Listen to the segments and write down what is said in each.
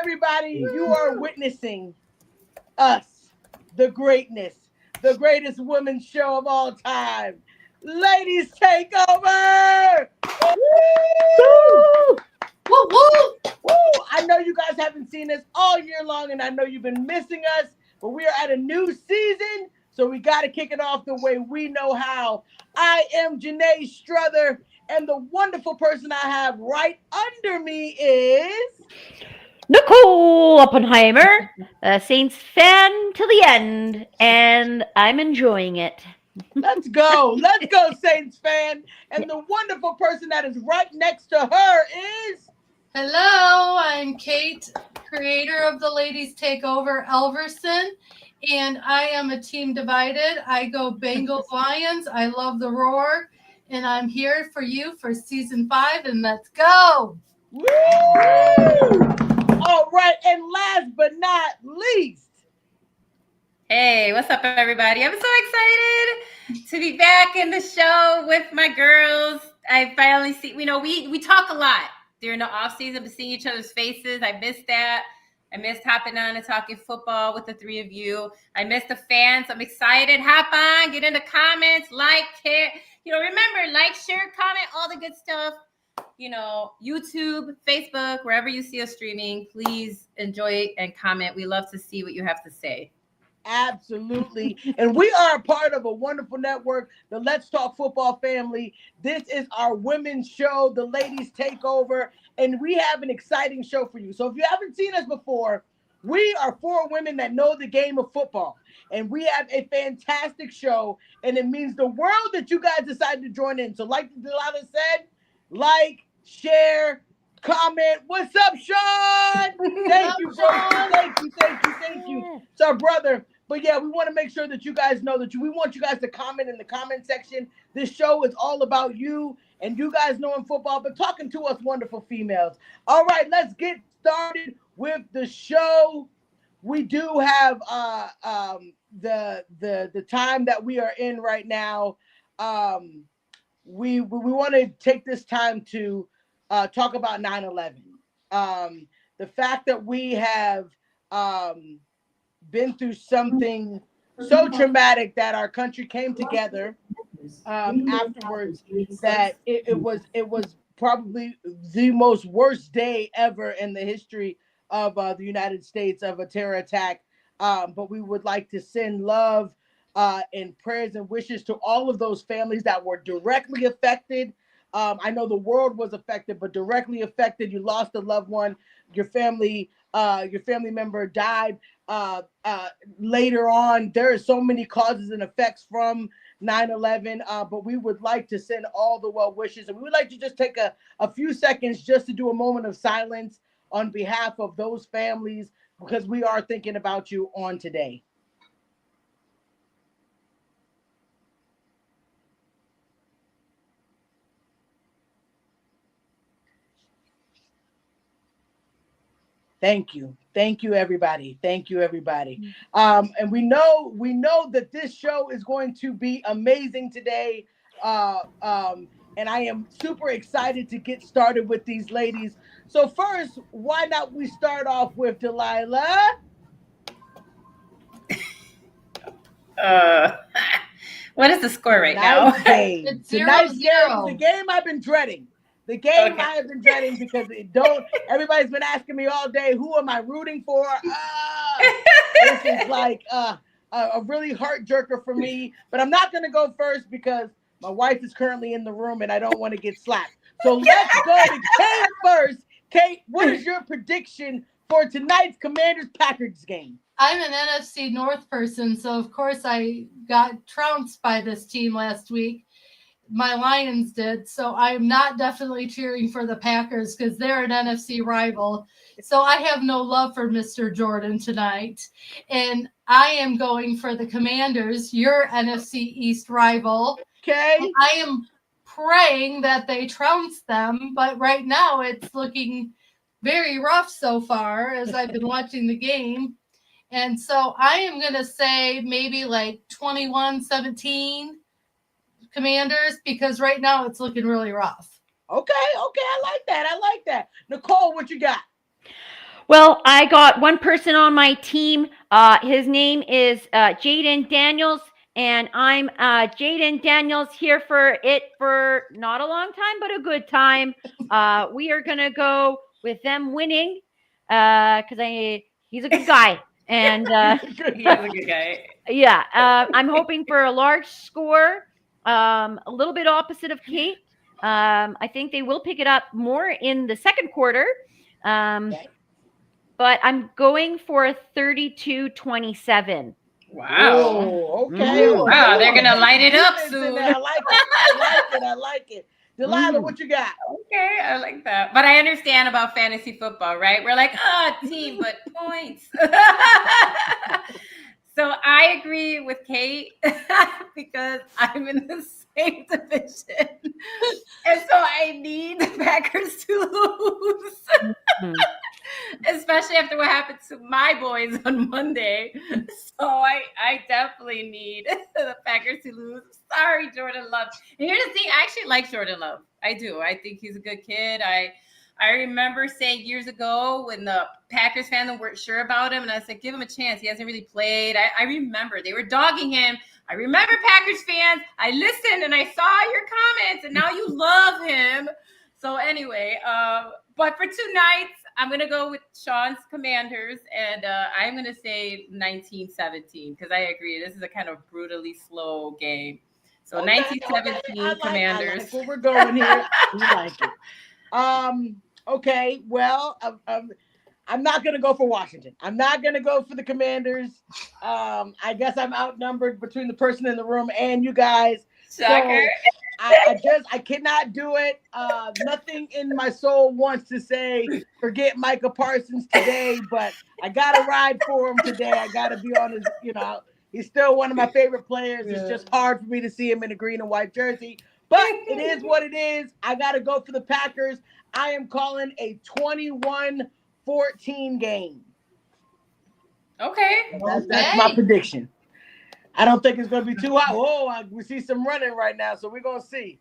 everybody, you are witnessing us, the greatness, the greatest women's show of all time. Ladies Takeover! Woo! Woo woo! Woo! I know you guys haven't seen us all year long, and I know you've been missing us, but we are at a new season, so we got to kick it off the way we know how. I am Janae Struther, and the wonderful person I have right under me is... Nicole Oppenheimer, a Saints fan to the end, and I'm enjoying it. Let's go. Let's go, Saints fan. And the wonderful person that is right next to her is... Hello, I'm Kate, creator of the Ladies Takeover Elverson, and I am a team divided. I go Bengals Lions. I love the roar, and I'm here for you for season 5, and let's go. Woo! All right, and last but not least... Hey, what's up, everybody? I'm so excited to be back in the show with my girls. I finally see, we talk a lot during the off season, but seeing each other's faces, I missed that. I missed hopping on and talking football with the three of you. I missed the fans. I'm excited. Hop on, get in the comments, like, care. Remember, like, share, comment, all the good stuff. YouTube, Facebook, wherever you see us streaming, please enjoy and comment. We love to see what you have to say. Absolutely. And we are a part of a wonderful network, the Let's Talk Football family. This is our women's show, the Ladies Takeover, and we have an exciting show for you. So if you haven't seen us before, we are 4 women that know the game of football, and we have a fantastic show, and it means the world that you guys decided to join in. So like Delilah said, like, share, comment. What's up, Sean? Thank you, Sean. Thank you. It's our brother. But yeah, we want to make sure that you guys know that we want you guys to comment in the comment section. This show is all about you and you guys knowing football, but talking to us wonderful females. All right, let's get started with the show. We do have the time that we are in right now. We want to take this time to talk about 9/11. The fact that we have been through something so traumatic that our country came together afterwards, that it was probably the most worst day ever in the history of the United States, of a terror attack. But we would like to send love and prayers and wishes to all of those families that were directly affected. I know the world was affected, but directly affected. You lost a loved one. Your family member died. Later on, there are so many causes and effects from 9/11, but we would like to send all the well wishes, and we would like to just take a few seconds just to do a moment of silence on behalf of those families, because we are thinking about you on today. Thank you, everybody. And we know that this show is going to be amazing today. And I am super excited to get started with these ladies. So first, why not we start off with Delilah? What is the score right now? It's 0-0. The game I've been dreading. I have been dreading because everybody's been asking me all day, who am I rooting for? This is like a really heart jerker for me, but I'm not going to go first because my wife is currently in the room and I don't want to get slapped. So let's go to Kate first. Kate, what is your prediction for tonight's Commanders-Packers game? I'm an NFC North person, so of course I got trounced by this team last week. My Lions did, so I'm not definitely cheering for the Packers because they're an NFC rival. So I have no love for Mr. Jordan tonight. And I am going for the Commanders, your NFC East rival. Okay. And I am praying that they trounce them, but right now it's looking very rough so far as I've been watching the game. And so I am going to say maybe like 21-17. Commanders, because right now it's looking really rough. Okay, I like that. Nicole, what you got? Well, I got one person on my team. His name is Jaden Daniels, and I'm Jaden Daniels here for not a long time, but a good time. We are gonna go with them winning because he's a good guy, and He's a good guy. yeah, I'm hoping for a large score, a little bit opposite of Kate. I think they will pick it up more in the second quarter. Um, Okay. but I'm going for 32-27. Wow. Oh, okay. Mm. Wow, they're gonna light it up Defense in soon. there. I like it. I like it. I like it. Delilah, what you got? Okay, I like that. But I understand about fantasy football, right? We're like, team, but points. So I agree with Kate because I'm in the same division. And so I need the Packers to lose. Especially after what happened to my boys on Monday. So I definitely need the Packers to lose. Sorry, Jordan Love. And here's the thing, I actually like Jordan Love. I do. I think he's a good kid. I remember saying years ago when the Packers fans weren't sure about him, and I said, give him a chance. He hasn't really played. I remember they were dogging him. I remember Packers fans. I listened and I saw your comments, and now you love him. So anyway, but for 2 nights, I'm going to go with Sean's Commanders, and I'm going to say 19-17 because I agree. This is a kind of brutally slow game. So 19-17 Commanders. I like where we're going here. We like it. Okay, well, I'm not going to go for Washington. I'm not going to go for the Commanders. I guess I'm outnumbered between the person in the room and you guys. Shocker. So I cannot do it. Nothing in my soul wants to say, forget Micah Parsons today, but I got to ride for him today. I got to be on his, he's still one of my favorite players. Yeah. It's just hard for me to see him in a green and white jersey, but it is what it is. I got to go for the Packers. I am calling a 21-14 game. Okay. That's my prediction. I don't think it's going to be too hot. Oh, we see some running right now, so we're going to see.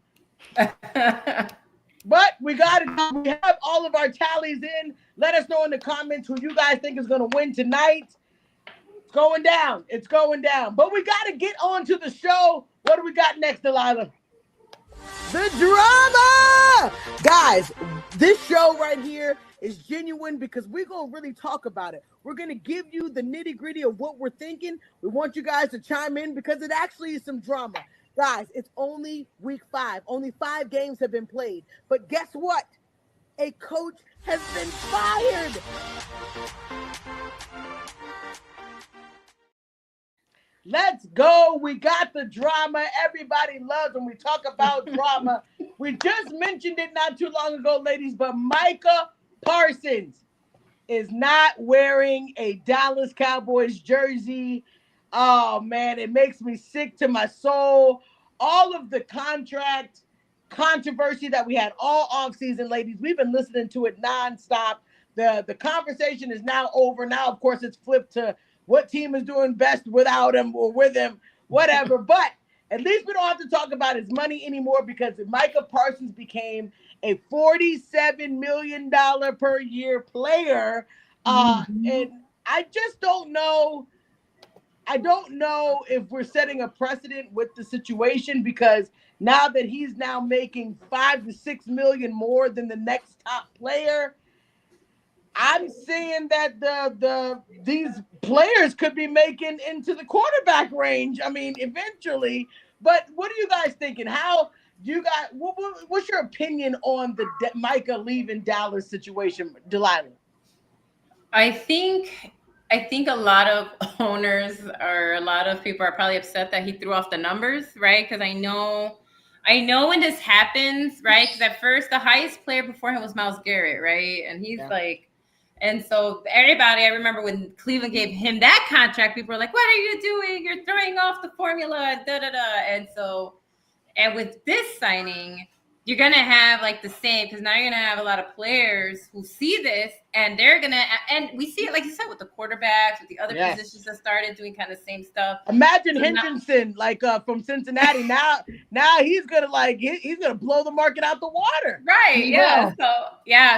But we got it. We have all of our tallies in. Let us know in the comments who you guys think is going to win tonight. It's going down. It's going down. But we got to get on to the show. What do we got next, Delilah? The drama! Guys, this show right here is genuine because we're going to really talk about it. We're going to give you the nitty-gritty of what we're thinking. We want you guys to chime in because it actually is some drama. Guys, it's only week 5. Only 5 games have been played. But guess what? A coach has been fired. Let's go. We got the drama. Everybody loves when we talk about drama. We just mentioned it not too long ago, ladies, but Micah Parsons is not wearing a Dallas Cowboys jersey. Oh, man, it makes me sick to my soul. All of the contract controversy that we had all offseason, ladies, we've been listening to it nonstop. The conversation is now over. Now, of course, it's flipped to what team is doing best without him or with him, whatever. But at least we don't have to talk about his money anymore because Micah Parsons became a $47 million per year player. And I just don't know. I don't know if we're setting a precedent with the situation because now that he's now making $5 to $6 million more than the next top player, I'm seeing that these players could be making into the quarterback range. I mean, eventually. But what are you guys thinking? How do you guys? What's your opinion on the Micah leaving Dallas situation, Delilah? I think a lot of owners or a lot of people are probably upset that he threw off the numbers, right? Because I know when this happens, right? Because at first the highest player before him was Myles Garrett, right? And he's and so everybody, I remember when Cleveland gave him that contract, people were like, what are you doing? You're throwing off the formula, And so, and with this signing, you're going to have like the same, because now you're going to have a lot of players who see this and they're going to, and we see it, like you said, with the quarterbacks, with the other positions that started doing kind of the same stuff. Imagine Henderson, from Cincinnati. Now he's going to he's going to blow the market out the water. Right. Yeah.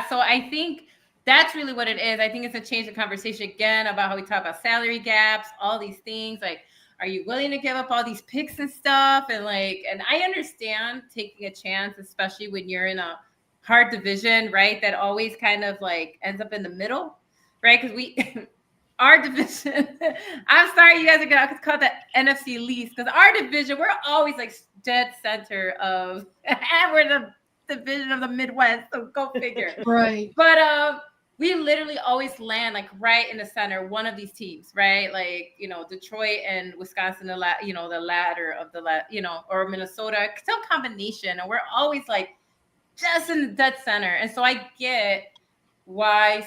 So I think that's really what it is. I think it's a change of conversation again about how we talk about salary gaps, all these things. Like, are you willing to give up all these picks and stuff? And I understand taking a chance, especially when you're in a hard division, right? That always kind of like ends up in the middle, right? Because our division, I'm sorry, you guys are going to call that NFC least, because our division, we're always like dead center of, and we're the division of the Midwest, so go figure. Right. But we literally always land like right in the center, one of these teams, right? Like, Detroit and Wisconsin, the ladder of or Minnesota, some combination. And we're always like just in the dead center. And so I get why,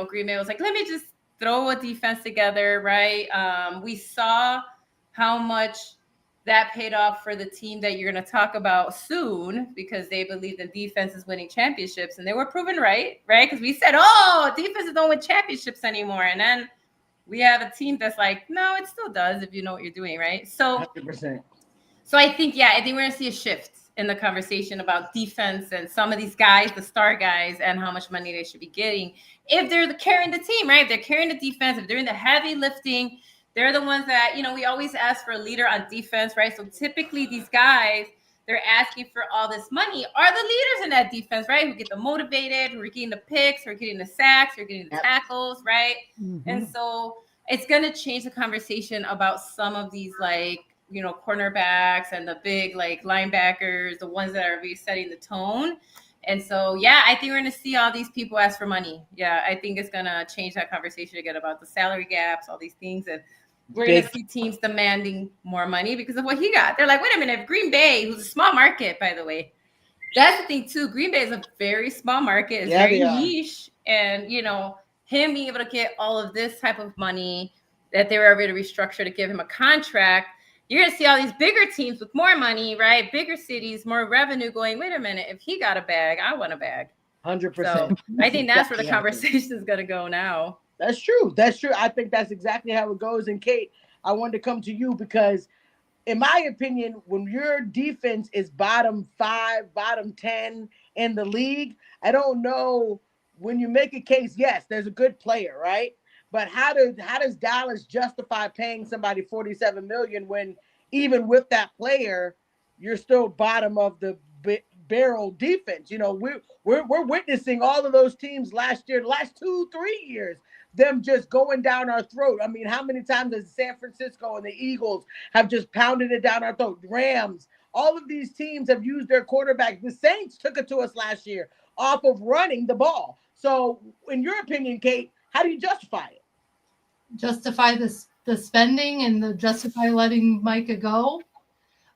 Green Bay was like, let me just throw a defense together, right? We saw how much that paid off for the team that you're going to talk about soon, because they believe the defense is winning championships, and they were proven right? Because we said, defenses don't win championships anymore. And then we have a team that's like, no, it still does if you know what you're doing, right? So 100%. So I think we're going to see a shift in the conversation about defense and some of these guys, the star guys, and how much money they should be getting if they're carrying the team, right? If they're carrying the defense, if they're in the heavy lifting, they're the ones that, we always ask for a leader on defense, right? So typically these guys, they're asking for all this money, are the leaders in that defense, right? Who get them motivated, who are getting the picks, who are getting the sacks, who are getting the tackles, right? Mm-hmm. And so it's going to change the conversation about some of these, cornerbacks and the big, linebackers, the ones that are really setting the tone. And so, I think we're going to see all these people ask for money. Yeah, I think it's going to change that conversation again about the salary gaps, all these things. And we're going to see teams demanding more money because of what he got. They're like, wait a minute, if Green Bay, who's a small market, by the way, that's the thing too. Green Bay is a very small market. It's very niche. And, him being able to get all of this type of money that they were able to restructure to give him a contract, you're going to see all these bigger teams with more money, right? Bigger cities, more revenue going, wait a minute, if he got a bag, I want a bag. 100%. So I think that's where the conversation is going to go now. That's true. I think that's exactly how it goes. And Kate, I wanted to come to you because, in my opinion, when your defense is bottom 5, bottom 10 in the league, I don't know, when you make a case, yes, there's a good player, right? But how does Dallas justify paying somebody $47 million when even with that player, you're still bottom of the barrel defense? We're witnessing all of those teams last year, the last 2-3 years, them just going down our throat. I mean, how many times has San Francisco and the Eagles have just pounded it down our throat? Rams, all of these teams have used their quarterback. The Saints took it to us last year off of running the ball. So in your opinion, Kate, how do you justify it? Justify the spending and justify letting Micah go.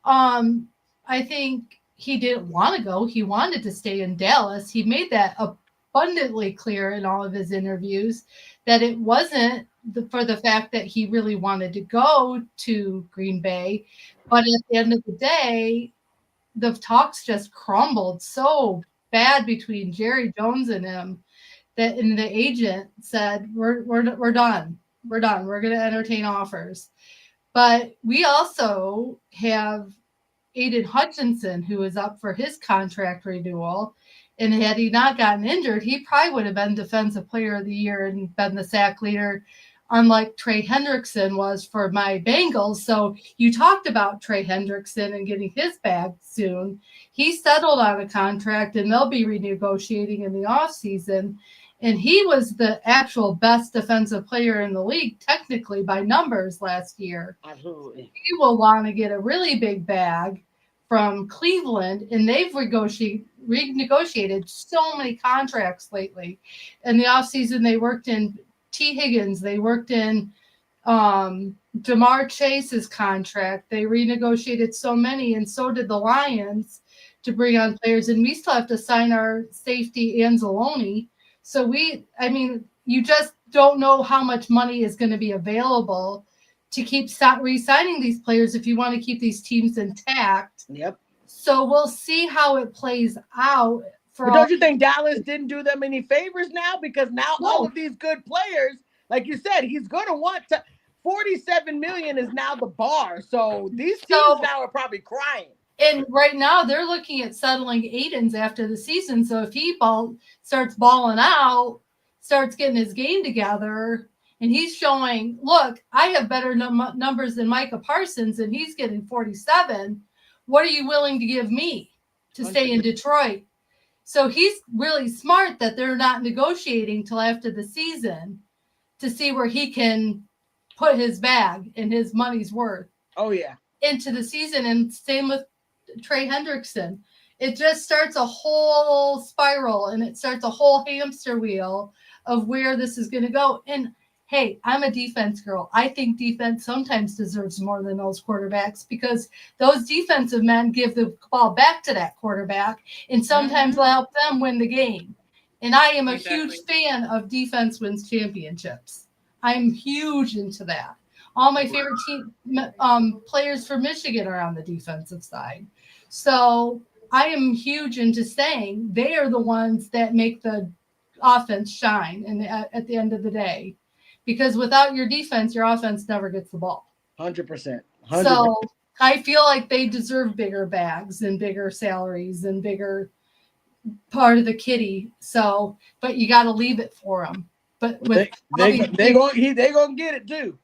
I think he didn't want to go. He wanted to stay in Dallas. He made that abundantly clear in all of his interviews that it wasn't for the fact that he really wanted to go to Green Bay. But at the end of the day, the talks just crumbled so bad between Jerry Jones and him that the agent said, we're done. We're done. We're going to entertain offers. But we also have Aiden Hutchinson, who is up for his contract renewal. And had he not gotten injured, he probably would have been Defensive Player of the Year and been the sack leader, unlike Trey Hendrickson was for my Bengals. So you talked about Trey Hendrickson and getting his bag soon. He settled on a contract, and they'll be renegotiating in the offseason. And he was the actual best defensive player in the league, technically, by numbers last year. Absolutely. He will want to get a really big bag from Cleveland, and they've renegotiated so many contracts lately. In the offseason, they worked in T. Higgins. They worked in Jamar Chase's contract. They renegotiated so many, and so did the Lions to bring on players. And we still have to sign our safety, Anzalone. So you just don't know how much money is going to be available to keep re-signing these players if you want to keep these teams intact. Yep. So we'll see how it plays out. But don't you think Dallas didn't do them any favors now? Because now all of these good players, like you said, he's going to want to. $47 million is now the bar. So these teams now are probably crying. And right now they're looking at settling Aiden's after the season. So if he starts balling out, starts getting his game together and he's showing, look, I have better numbers than Micah Parsons and he's getting 47. What are you willing to give me to stay in Detroit? So he's really smart that they're not negotiating till after the season to see where he can put his bag and his money's worth. Oh, yeah. Into the season. And same with Trey Hendrickson. It just starts a whole spiral and it starts a whole hamster wheel of where this is going to go. And hey, I'm a defense girl. I think defense sometimes deserves more than those quarterbacks because those defensive men give the ball back to that quarterback and sometimes will help them win the game. And I am a huge fan of defense wins championships. I'm huge into that. All my favorite players for Michigan are on the defensive side. So I am huge into saying they are the ones that make the offense shine and at the end of the day. Because without your defense, your offense never gets the ball. 100%. So I feel like they deserve bigger bags and bigger salaries and bigger part of the kitty. So, but you got to leave it for them. But with they gonna get it too.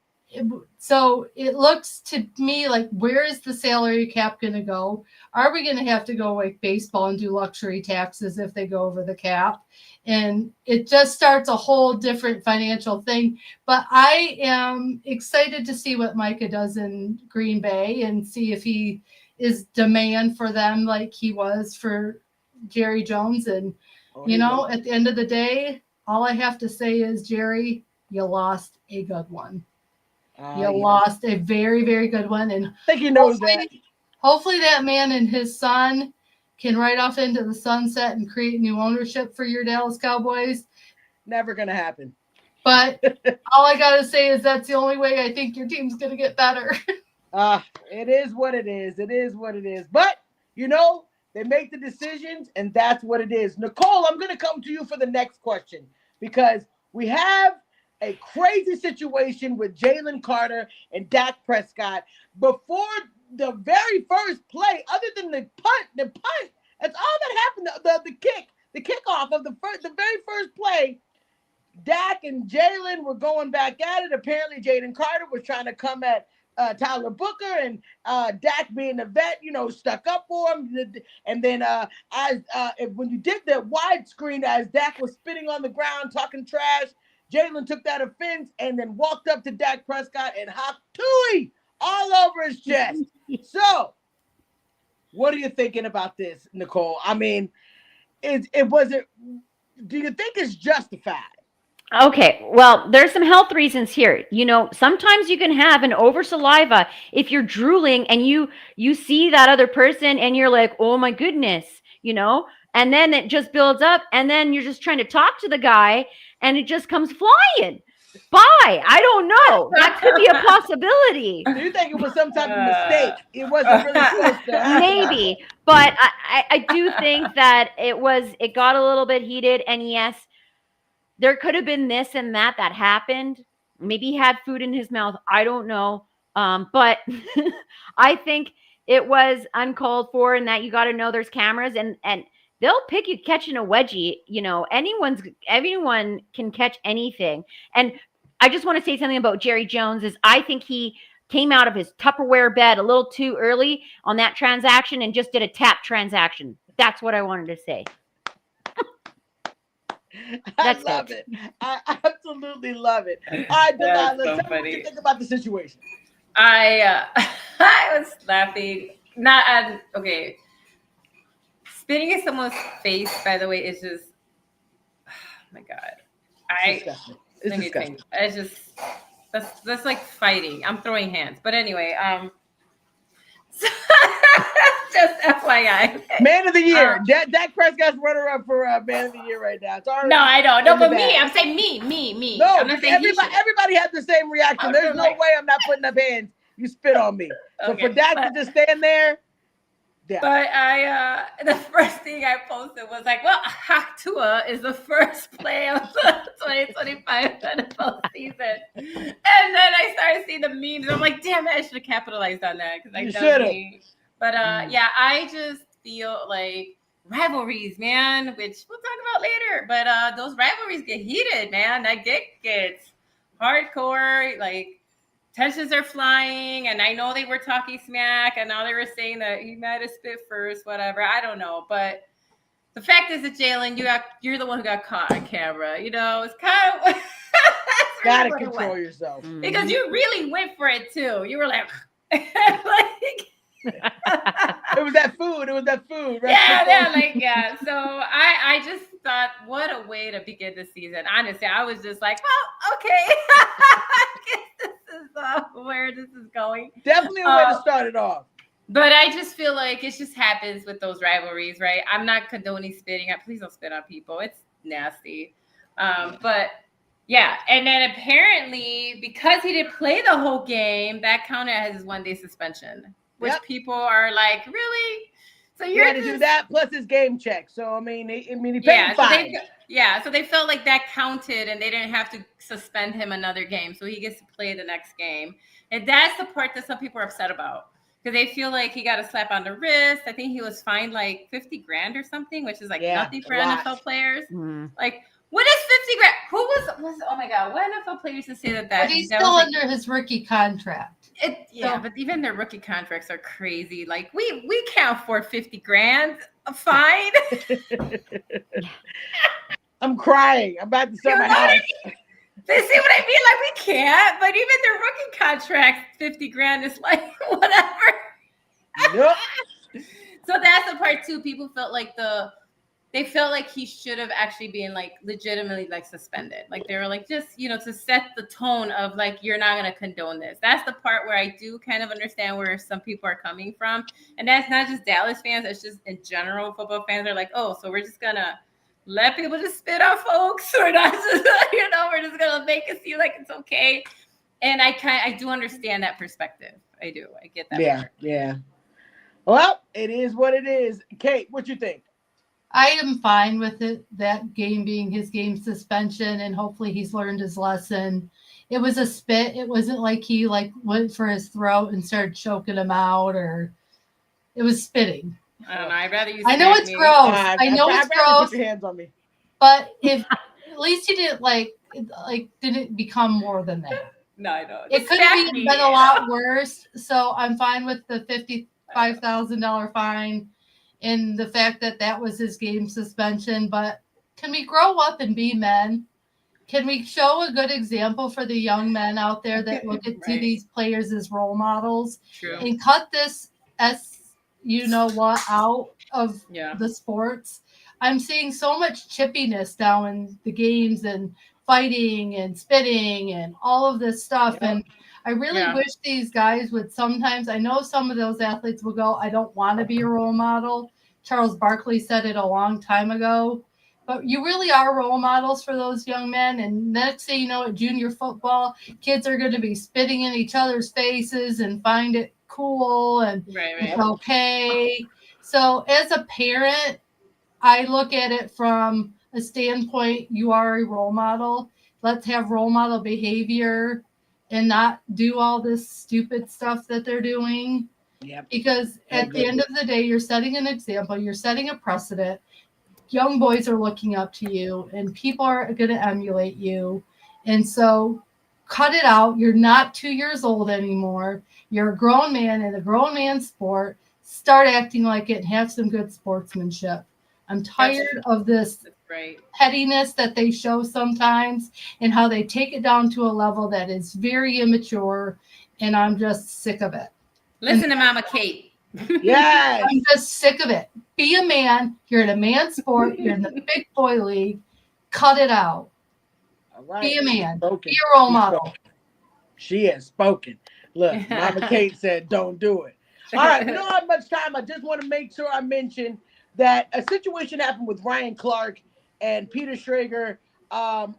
So it looks to me like, where is the salary cap going to go? Are we going to have to go like baseball and do luxury taxes if they go over the cap? And it just starts a whole different financial thing. But I am excited to see what Micah does in Green Bay and see if he is demand for them like he was for Jerry Jones. And, at the end of the day, all I have to say is, Jerry, you lost a good one. You lost a very, very good one. And I think he knows that. Hopefully that man and his son can ride off into the sunset and create new ownership for your Dallas Cowboys. Never going to happen. But all I got to say is that's the only way I think your team's going to get better. It is what it is. It is what it is. But, they make the decisions, and that's what it is. Nicole, I'm going to come to you for the next question because we have a crazy situation with Jalen Carter and Dak Prescott before the very first play, other than the punt, that's all that happened. The kickoff of the very first play, Dak and Jalen were going back at it. Apparently, Jalen Carter was trying to come at Tyler Booker, and Dak, being a vet, stuck up for him. And then when you did that widescreen, as Dak was spitting on the ground, talking trash, Jalen took that offense and then walked up to Dak Prescott and hopped Tui all over his chest. So, what are you thinking about this, Nicole? I mean, do you think it's justified? Okay, well, there's some health reasons here. Sometimes you can have an over saliva if you're drooling and you see that other person and you're like, oh my goodness, and then it just builds up and then you're just trying to talk to the guy and it just comes flying by. I don't know. That could be a possibility. Do you think it was some type of mistake? It wasn't really supposed to happen. Maybe, but I do think that it got a little bit heated, and yes, there could have been this and that happened. Maybe he had food in his mouth. I don't know. But I think it was uncalled for, and that you got to know there's cameras and they'll pick you catching a wedgie. Everyone can catch anything. And I just want to say something about Jerry Jones is I think he came out of his Tupperware bed a little too early on that transaction and just did a tap transaction. That's what I wanted to say. I love it. I absolutely love it. All right, Delilah, tell me what you think about the situation. I was laughing. Okay. Spitting in someone's face, by the way, is just, oh my God. It's disgusting. It's just, that's like fighting. I'm throwing hands. But anyway, just FYI. Man of the year. Dak Prescott's runner-up for Man of the Year right now. No, I don't. No, but me. I'm saying me. No, I'm not saying everybody had the same reaction. There's no way I'm not putting up hands. You spit on me. So for Dak to just stand there. Yeah. But the first thing I posted was like, well, Tua is the first play of the 2025 NFL season. And then I started seeing the memes. I'm like, damn it, I should have capitalized on that. You should have. But yeah, I just feel like rivalries, man, which we'll talk about later. But those rivalries get heated, man. That gets hardcore. Like tensions are flying, and I know they were talking smack, and now they were saying that he might have spit first, whatever. I don't know, but the fact is that Jalen, you're the one who got caught on camera. You know, it's kind of gotta control yourself because you really went for it too. You were like, like. It was that food. Right? Yeah. So I just thought, what a way to begin the season. Honestly, I was just like, well, okay. I guess this is where this is going. Definitely a way to start it off. But I just feel like it just happens with those rivalries, right? I'm not condoning spitting. Please don't spit on people. It's nasty. But yeah. And then apparently, because he didn't play the whole game, that counted as his 1-day suspension. Which people are like, really? So you had to do that plus his game check. So I mean, he paid fine. So they felt like that counted, and they didn't have to suspend him another game, so he gets to play the next game. And that's the part that some people are upset about because they feel like he got a slap on the wrist. I think he was fined like $50,000 or something, which is like nothing for NFL players. Like, what is $50,000? Who was? Oh my God! What NFL players to say that? But he's still under his rookie contract. But even their rookie contracts are crazy. Like we can't afford $50,000 a fine. I'm crying. I'm about to sell my house. They see what I mean? Like we can't. But even their rookie contracts, $50,000 is like whatever. Yep. So that's the part too. People felt like they felt like he should have actually been like legitimately like suspended. Like they were like, just, you know, to set the tone of like, you're not going to condone this. That's the part where I do kind of understand where some people are coming from. And that's not just Dallas fans. It's just in general, football fans are like, oh, so we're just going to let people just spit on folks. We're not just, you know, we're just going to make it seem like it's okay. And I do understand that perspective. I do. I get that. Yeah. part. Yeah. Well, it is what it is. Kate, what you think? I am fine with it, that game being his game suspension, and hopefully he's learned his lesson. It was a spit. It wasn't like he like went for his throat and started choking him out, or it was spitting. I don't know. I'd rather you. I know it's gross. I know it's gross. Put your hands on me. But if at least he didn't didn't become more than that. No, I know. It could have been a lot worse. So I'm fine with the $55,000 fine. And the fact that was his game suspension. But can we grow up and be men? Can we show a good example for the young men out there that look at to these players as role models? True. And cut this out of the sports? I'm seeing so much chippiness down in the games and fighting and spitting and all of this stuff. And I really wish these guys would sometimes, I know some of those athletes will go, I don't want to be a role model. Charles Barkley said it a long time ago, but you really are role models for those young men. And next thing you know, at junior football, kids are going to be spitting in each other's faces and find it cool and it's okay. So as a parent, I look at it from a standpoint, you are a role model. Let's have role model behavior and not do all this stupid stuff that they're doing. Yep. Because at the end of the day, you're setting an example. You're setting a precedent. Young boys are looking up to you, and people are going to emulate you. And so cut it out. You're not 2 years old anymore. You're a grown man in a grown man sport. Start acting like it and have some good sportsmanship. I'm tired of this pettiness that they show sometimes and how they take it down to a level that is very immature, and I'm just sick of it. Listen to Mama Kate. Yes. I'm just sick of it. Be a man. You're in a man sport. You're in the big boy league. Cut it out. All right. Be a man. Spoken. Be a role model. She has spoken. Look, Mama Kate said, don't do it. All right. We don't have much time. I just want to make sure I mention that a situation happened with Ryan Clark and Peter Schrager on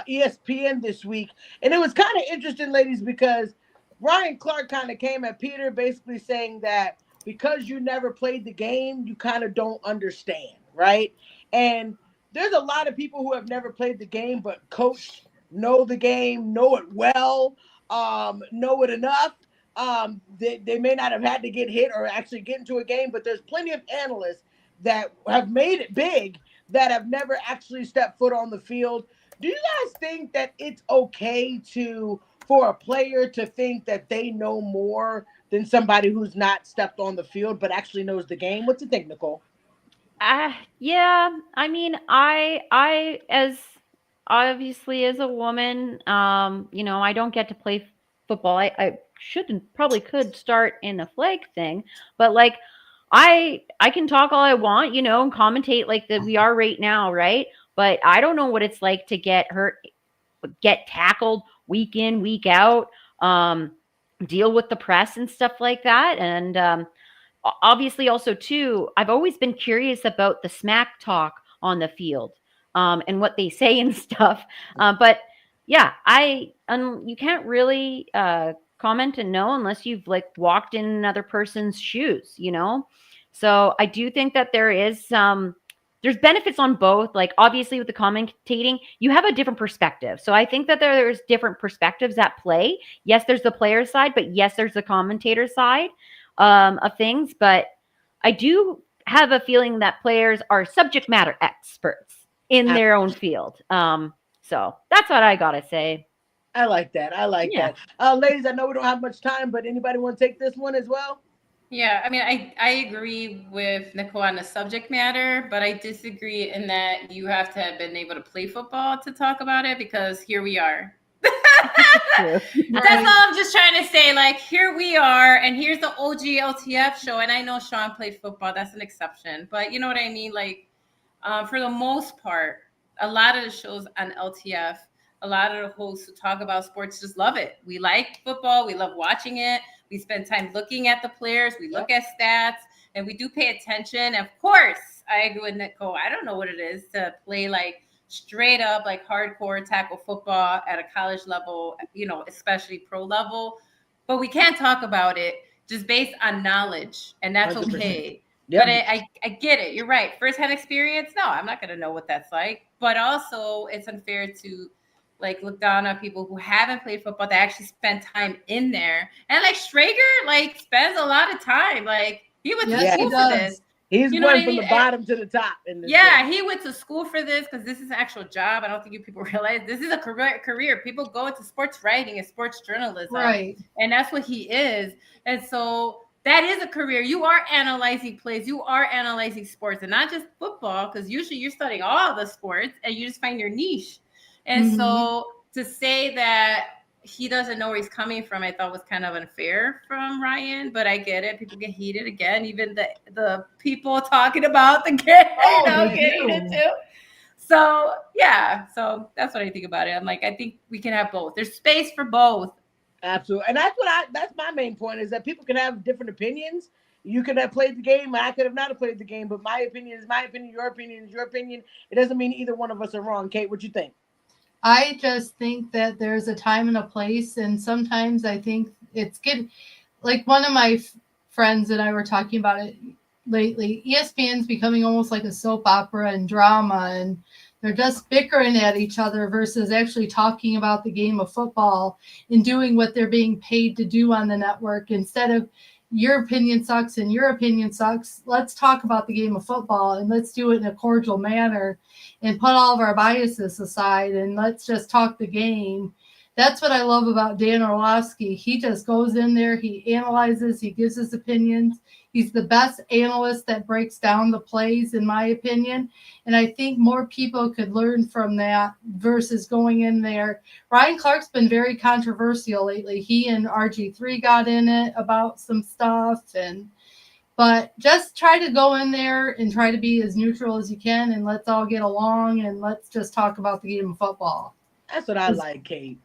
ESPN this week. And it was kind of interesting, ladies, because Ryan Clark kind of came at Peter basically saying that because you never played the game, you kind of don't understand, right? And there's a lot of people who have never played the game but coached, know the game, know it well, know it enough. They may not have had to get hit or actually get into a game, but there's plenty of analysts that have made it big that have never actually stepped foot on the field. Do you guys think that it's okay for a player to think that they know more than somebody who's not stepped on the field but actually knows the game? What's you think, Nicole? Yeah. I mean, I as obviously as a woman, I don't get to play football. I probably could start in a flag thing, but like I can talk all I want, and commentate like that we are right now, right? But I don't know what it's like to get hurt, get tackled week in, week out, deal with the press and stuff like that. And obviously also too, I've always been curious about the smack talk on the field, and what they say and stuff. But yeah, you can't really comment and know unless you've like walked in another person's shoes, So I do think that there's benefits on both. Like obviously with the commentating, you have a different perspective. So I think that there's different perspectives at play. Yes, there's the player side, but yes, there's the commentator side of things. But I do have a feeling that players are subject matter experts in their own field. So that's what I gotta say. I like that. that. Ladies, I know we don't have much time, but anybody want to take this one as well? Yeah, I mean, I agree with Nicole on the subject matter, but I disagree in that you have to have been able to play football to talk about it, because here we are. That's all I'm just trying to say. Like, here we are, and here's the OG LTF show. And I know Sean played football. That's an exception. But you know what I mean? Like, for the most part, a lot of the shows on LTF, a lot of the hosts who talk about sports just love it. We like football. We love watching it. We spend time looking at the players. We look at stats, and we do pay attention. Of course, I agree with Nicole. I don't know what it is to play like straight up, like hardcore tackle football at a college level, especially pro level. But we can't talk about it just based on knowledge, and that's 100%. Okay. Yep. But I get it. You're right. First-hand experience, no, I'm not going to know what that's like. But also, it's unfair to like look down on people who haven't played football that actually spend time in there. And like Schrager, like spends a lot of time. Like he went to school for this. He's going from the bottom to the top. He went to school for this because this is an actual job. I don't think you people realize this is a career. People go into sports writing and sports journalism. Right. And that's what he is. And so that is a career. You are analyzing plays. You are analyzing sports, and not just football, because usually you're studying all the sports and you just find your niche. And so to say that he doesn't know where he's coming from, I thought was kind of unfair from Ryan, but I get it. People get heated again. Even the people talking about the game, getting it too. So yeah, so that's what I think about it. I'm like, I think we can have both. There's space for both. Absolutely. And that's my main point, is that people can have different opinions. You could have played the game. I could have not have played the game, but my opinion is my opinion. Your opinion is your opinion. It doesn't mean either one of us are wrong. Kate, what you think? I just think that there's a time and a place, and sometimes I think it's good. Like one of my friends and I were talking about it lately. ESPN's becoming almost like a soap opera and drama, and they're just bickering at each other versus actually talking about the game of football and doing what they're being paid to do on the network. Instead of your opinion sucks and your opinion sucks, let's talk about the game of football, and let's do it in a cordial manner and put all of our biases aside, and let's just talk the game. That's what I love about Dan Orlovsky. He just goes in there, he analyzes, he gives his opinions. He's the best analyst that breaks down the plays, in my opinion. And I think more people could learn from that versus going in there. Ryan Clark's been very controversial lately. He and RG3 got in it about some stuff. But just try to go in there and try to be as neutral as you can, and let's all get along, and let's just talk about the game of football. That's what I like, Kate.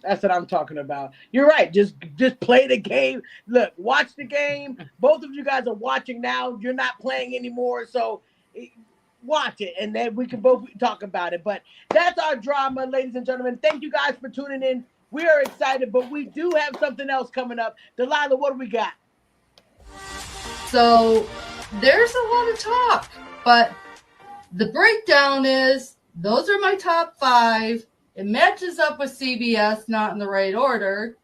That's what I'm talking about. You're right. Just play the game. Look, watch the game. Both of you guys are watching now. You're not playing anymore, so watch it, and then we can both talk about it. But that's our drama, ladies and gentlemen. Thank you guys for tuning in. We are excited, but we do have something else coming up. Delilah, what do we got? So there's a lot of talk, but the breakdown is those are my top 5. It matches up with CBS, not in the right order.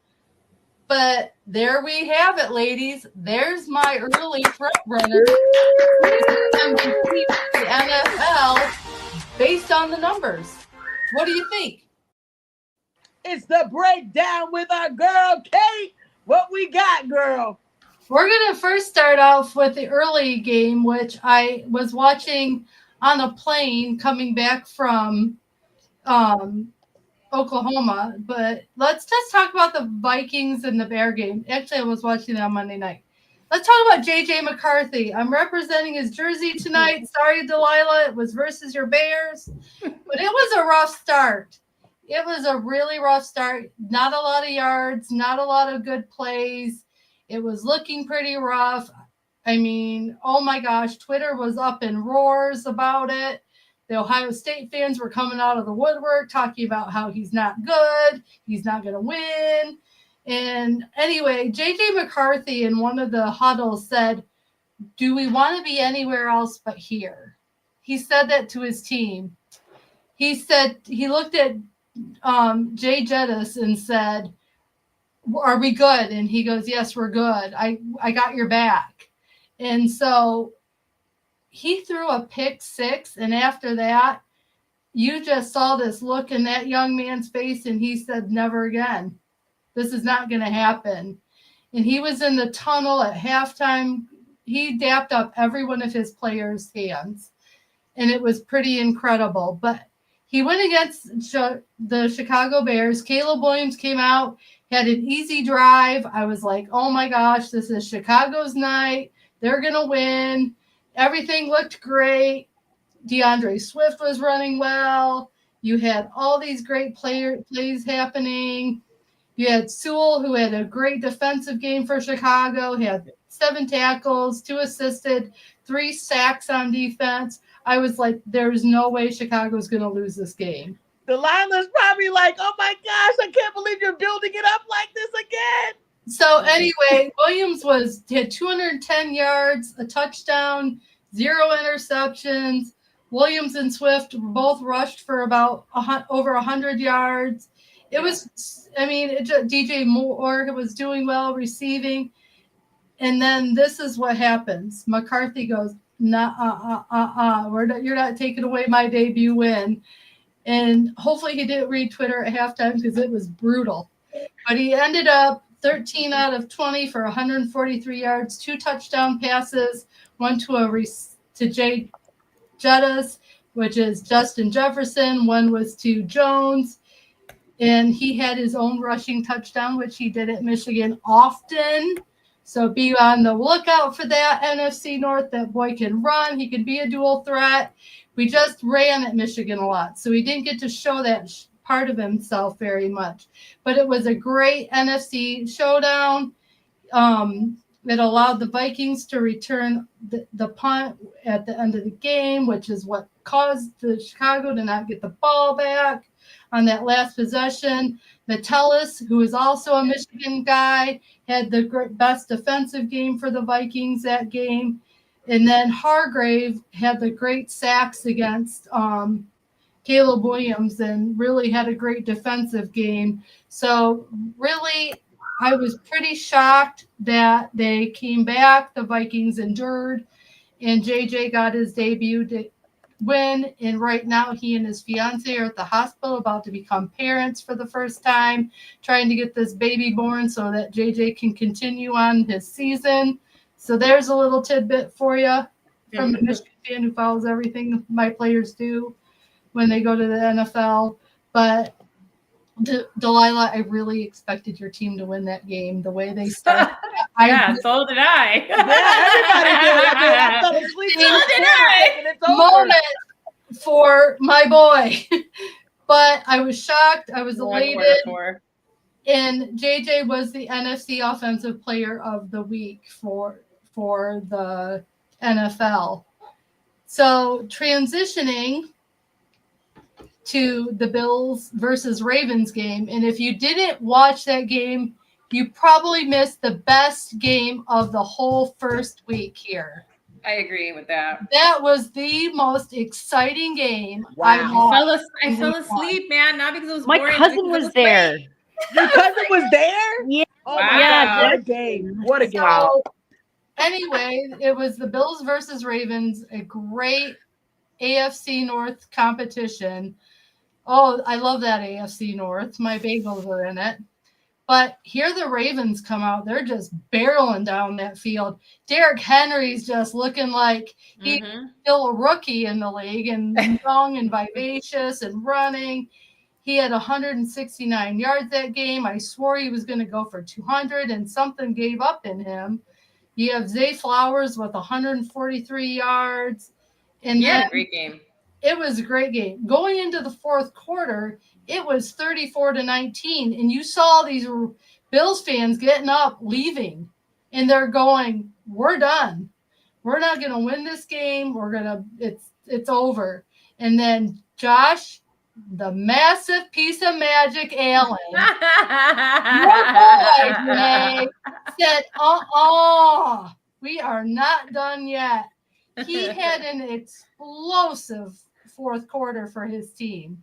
But there we have it, ladies. There's my early front runner. MVP of the NFL based on the numbers. What do you think? It's the breakdown with our girl, Kate. What we got, girl? We're going to first start off with the early game, which I was watching on a plane coming back from Oklahoma. But let's just talk about the Vikings and the Bear game. Actually, I was watching it on Monday night. Let's talk about J.J. McCarthy. I'm representing his jersey tonight. Sorry, Delilah. It was versus your Bears. But it was a rough start. It was a really rough start. Not a lot of yards, not a lot of good plays. It was looking pretty rough. I mean, oh my gosh, Twitter was up in roars about it. The Ohio State fans were coming out of the woodwork talking about how he's not good, he's not going to win. And anyway, J.J. McCarthy in one of the huddles said, "Do we want to be anywhere else but here?" He said that to his team. He said, he looked at Jay Jettis and said, "Are we good?" And he goes, "Yes, we're good. I got your back." And so he threw a pick six. And after that, you just saw this look in that young man's face. And he said, "Never again. This is not going to happen." And he was in the tunnel at halftime. He dapped up every one of his players' hands. And it was pretty incredible. But he went against the Chicago Bears. Caleb Williams came out, had an easy drive. I was like, oh my gosh, this is Chicago's night. They're going to win. Everything looked great. DeAndre Swift was running well. You had all these great plays happening. You had Sewell, who had a great defensive game for Chicago. He had 7 tackles, 2 assisted, 3 sacks on defense. I was like, there's no way Chicago's going to lose this game. Delilah's probably like, oh my gosh, I can't believe you're building it up like this again. So anyway, Williams had 210 yards, a touchdown, 0 interceptions. Williams and Swift both rushed for about over 100 yards. It was, I mean, DJ Moore was doing well receiving. And then this is what happens. McCarthy goes, nah, you're not taking away my debut win. And hopefully he didn't read Twitter at halftime because it was brutal. But he ended up 13 out of 20 for 143 yards, 2 touchdown passes, one to Jay Jettis, which is Justin Jefferson. One was to Jones. And he had his own rushing touchdown, which he did at Michigan often. So be on the lookout for that. NFC North, that boy can run. He can be a dual threat. We just ran at Michigan a lot, so he didn't get to show that part of himself very much. But it was a great NFC showdown. It allowed the Vikings to return the punt at the end of the game, which is what caused the Chicago to not get the ball back on that last possession. Metellus, who is also a Michigan guy, had the best defensive game for the Vikings that game. And then Hargrave had the great sacks against Caleb Williams and really had a great defensive game. So really, I was pretty shocked that they came back. The Vikings endured, and JJ got his debut win. And right now, he and his fiance are at the hospital about to become parents for the first time, trying to get this baby born so that JJ can continue on his season. So there's a little tidbit for you from the Michigan fan who follows everything my players do when they go to the NFL. But Delilah, I really expected your team to win that game the way they started. So did I. Yeah, everybody did. I fell asleep. So did I. And it's over. Moment for my boy. But I was shocked. I was elated. And JJ was the NFC Offensive Player of the Week for the NFL. So transitioning to the Bills versus Ravens game. And if you didn't watch that game, you probably missed the best game of the whole first week here. I agree with that. That was the most exciting game. Wow. I fell asleep, man. Not because it was My boring, cousin was there. Your cousin was there? Yeah, Oh my Yeah, God, what a game. What a game. So anyway, it was the Bills versus Ravens, a great AFC North competition. Oh, I love that AFC North. My bagels are in it. But here the Ravens come out. They're just barreling down that field. Derrick Henry's just looking like he's still a rookie in the league and young and vivacious and running. He had 169 yards that game. I swore he was going to go for 200, and something gave up in him. You have Zay Flowers with 143 yards. And yeah, great game. It was a great game. Going into the fourth quarter, it was 34-19, and you saw these Bills fans getting up, leaving, and they're going, "We're done. We're not going to win this game. It's over." And then Josh, the massive piece of magic, Allen, your boy, Janae, said, we are not done yet. He had an explosive fourth quarter for his team.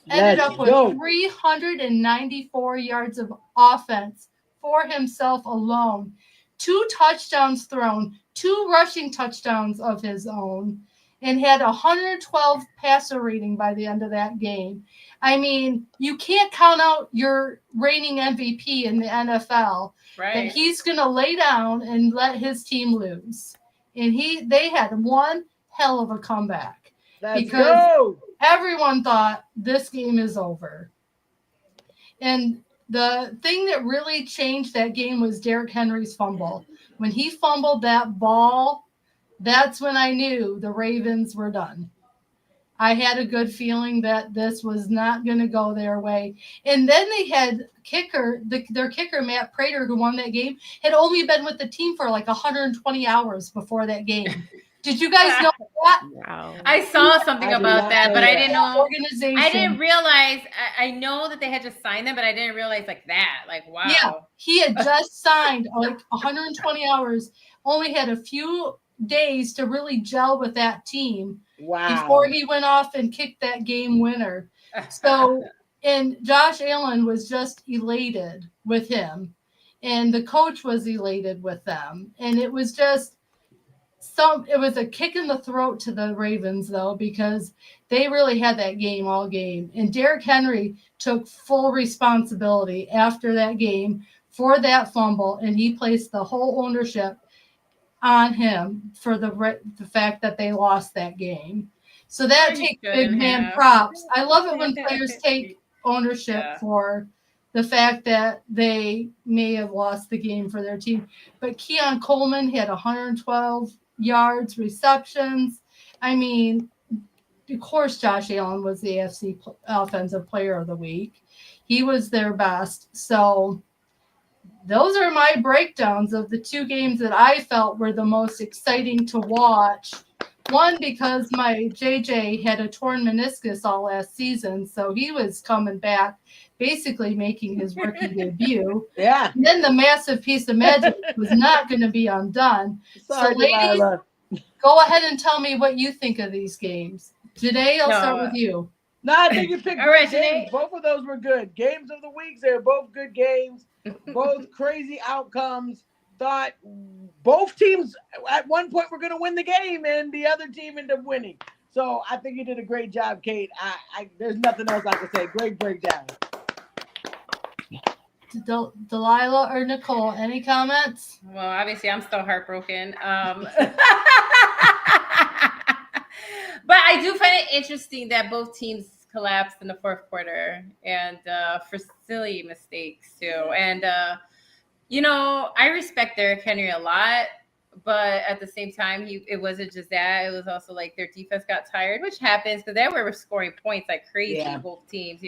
Ended up with 394 yards of offense for himself alone. 2 touchdowns thrown, 2 rushing touchdowns of his own, and had 112 passer rating by the end of that game. I mean, you can't count out your reigning MVP in the NFL. Right. And he's going to lay down and let his team lose. And they had one hell of a comeback. Because everyone thought this game is over. And the thing that really changed that game was Derrick Henry's fumble. When he fumbled that ball, that's when I knew the Ravens were done. I had a good feeling that this was not going to go their way. And then they had their kicker, Matt Prater, who won that game, had only been with the team for like 120 hours before that game. Did you guys know that? Wow. I saw something about that, but I didn't know. Organization. I didn't realize. I know that they had just signed them, but I didn't realize like that. Like, wow. Yeah, he had just signed like 120 hours, only had a few days to really gel with that team. Wow. Before he went off and kicked that game winner. So, and Josh Allen was just elated with him. And the coach was elated with them. And it was just it was a kick in the throat to the Ravens, though, because they really had that game all game. And Derrick Henry took full responsibility after that game for that fumble. And he placed the whole ownership on him for the fact that they lost that game. So that takes big man props. I love it when players take ownership for the fact that they may have lost the game for their team. But Keon Coleman had 112 yards, receptions. I mean, of course, Josh Allen was the AFC Offensive Player of the Week. He was their best. So those are my breakdowns of the 2 games that I felt were the most exciting to watch. One, because my JJ had a torn meniscus all last season, so he was coming back, basically making his rookie debut. Yeah. And then the massive piece of magic was not going to be undone. Sorry, so, ladies, Delilah. go ahead and tell me what you think of these games. Janae, I'll start with you. No, I think you picked All right, games. Janae. Both of those were good. Games of the weeks, they were both good games. Both crazy outcomes. Thought both teams at one point were going to win the game, and the other team ended up winning. So I think you did a great job, Kate. There's nothing else I can say. Great breakdown. Delilah or Nicole, any comments? Well, obviously, I'm still heartbroken. But I do find it interesting that both teams collapsed in the fourth quarter and for silly mistakes too. And I respect Derrick Henry a lot, but at the same time, it wasn't just that. It was also like their defense got tired, which happens because they were scoring points like crazy, both teams,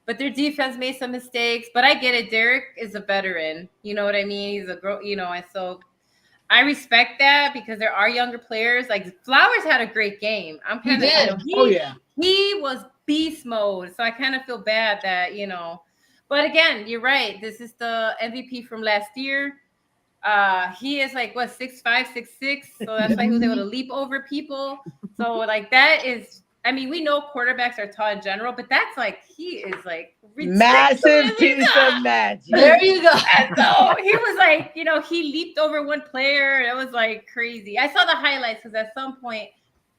But their defense made some mistakes. But I get it. Derrick is a veteran. You know what I mean? He's and so I respect that because there are younger players. Like Flowers had a great game. I'm kind of, he was beast mode. So I kind of feel bad that, but again, you're right. This is the MVP from last year. He is like 6'5", 6'6". So that's why he was able to leap over people. So like that is I mean, we know quarterbacks are tall in general, but that's like, he is like massive piece of magic. There you go. And so he was like, you know, he leaped over one player. It was like crazy. I saw the highlights because at some point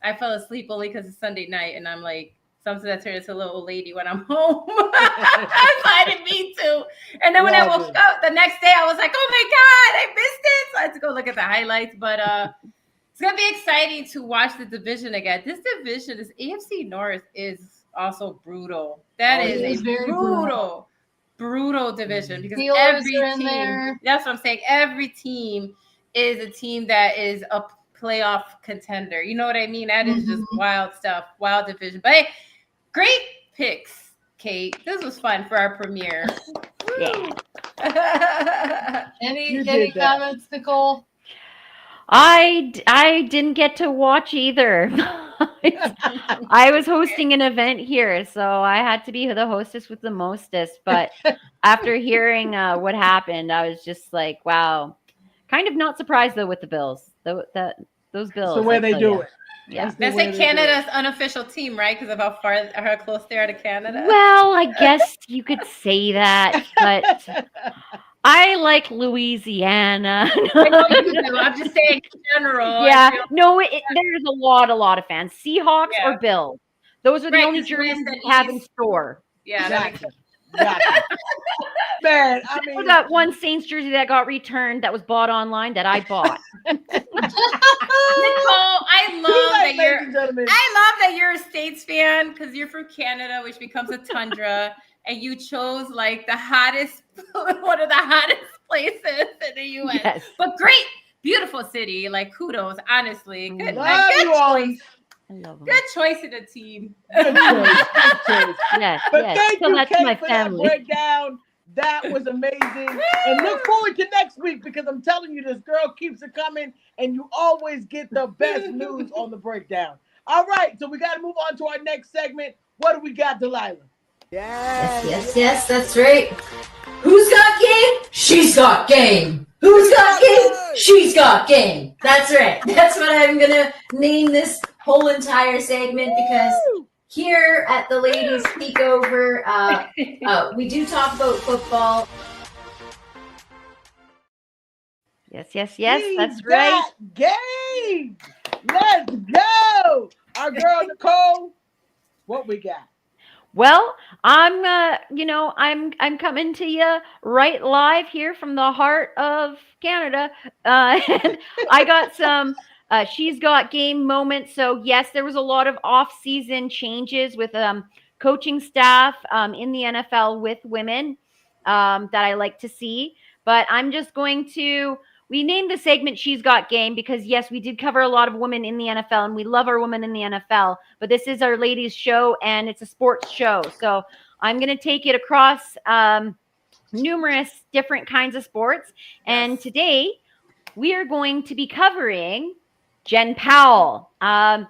I fell asleep only because it's Sunday night, and I'm like, something that turned into a little old lady when I'm home. I didn't mean to. And then when I woke up the next day, I was like, oh my God, I missed it. So I had to go look at the highlights. But it's going to be exciting to watch the division again. This division, this AFC North, is also brutal. That is a very brutal division. Because Steelers every are in team, there. that's what I'm saying. Every team is a team that is a playoff contender. You know what I mean? That is just wild stuff, wild division. But hey, great picks, Kate. This was fun for our premiere. Yeah. Any comments, Nicole? I didn't get to watch either. I was hosting an event here, so I had to be the hostess with the mostest. But after hearing what happened, I was just like, wow. Kind of not surprised, though, with the Bills. Those Bills. That's the way they do it. Yeah. That's like Canada's unofficial team, right? Because of how close they are to Canada. Well, I guess you could say that, but I like Louisiana. I know you do. I'm just saying in general. Yeah, no, there's a lot of fans. Seahawks or Bills. Those are the only jerseys we have in store. Yeah, that makes sense. Man, I mean, that one Saints jersey that got returned that was bought online that I bought. Nicole, I love that you're a States fan because you're from Canada, which becomes a tundra, and you chose like the hottest, one of the hottest places in the U.S. Yes. But great, beautiful city. Like kudos, honestly. Good, choice. I love them. Good choice in the team. Good choice. Yes, but yes. thank you, that's Kate, my for family. that breakdown. That was amazing. And look forward to next week because I'm telling you, this girl keeps it coming and you always get the best news on the breakdown. All right, so we got to move on to our next segment. What do we got, Delilah? Yes, that's right. Who's got game? She's got game. Who's got game? She's got game. That's right. That's what I'm going to name this whole entire segment because here at the Ladies Takeover, we do talk about football. Yes, that's right. Game. Let's go. Our girl Nicole, what we got? Well, I'm coming to you right live here from the heart of Canada. And I got some she's got game moments. So yes, there was a lot of off-season changes with coaching staff in the NFL with women that I like to see. But I'm just going to we named the segment She's Got Game because, yes, we did cover a lot of women in the NFL, and we love our women in the NFL. But this is our ladies' show, and it's a sports show. So I'm going to take it across numerous different kinds of sports. And today we are going to be covering Jen Powell. I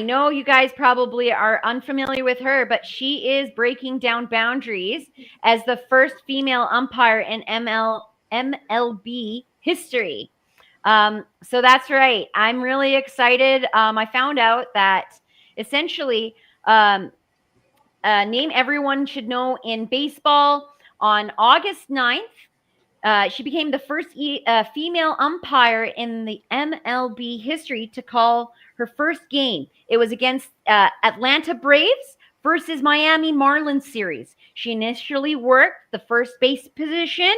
know you guys probably are unfamiliar with her, but she is breaking down boundaries as the first female umpire in MLB history. So that's right. I'm really excited. I found out that essentially name everyone should know in baseball on August 9th. She became the first female umpire in the MLB history to call her first game. It was against Atlanta Braves versus Miami Marlins series. She initially worked the first base position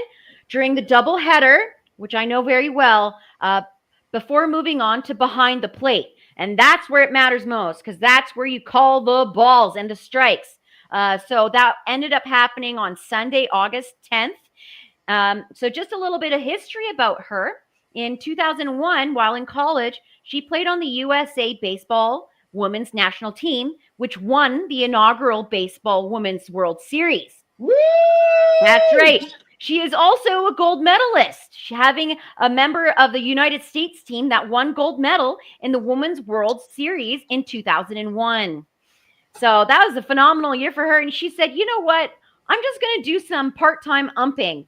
during the doubleheader, which I know very well, before moving on to behind the plate. And that's where it matters most because that's where you call the balls and the strikes. So that ended up happening on Sunday, August 10th. So just a little bit of history about her. In 2001, while in college, she played on the USA Baseball Women's National Team, which won the inaugural Baseball Women's World Series. Woo! That's right. She is also a gold medalist, having a member of the United States team that won gold medal in the Women's World Series in 2001. So that was a phenomenal year for her. And she said, you know what? I'm just going to do some part-time umping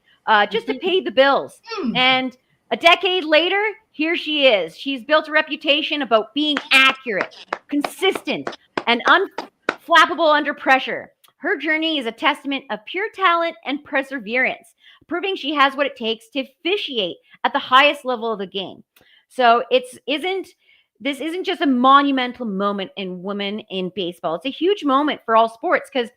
just to pay the bills. And a decade later, here she is. She's built a reputation about being accurate, consistent, and unflappable under pressure. Her journey is a testament of pure talent and perseverance, proving she has what it takes to officiate at the highest level of the game. So this isn't just a monumental moment in women in baseball. It's a huge moment for all sports because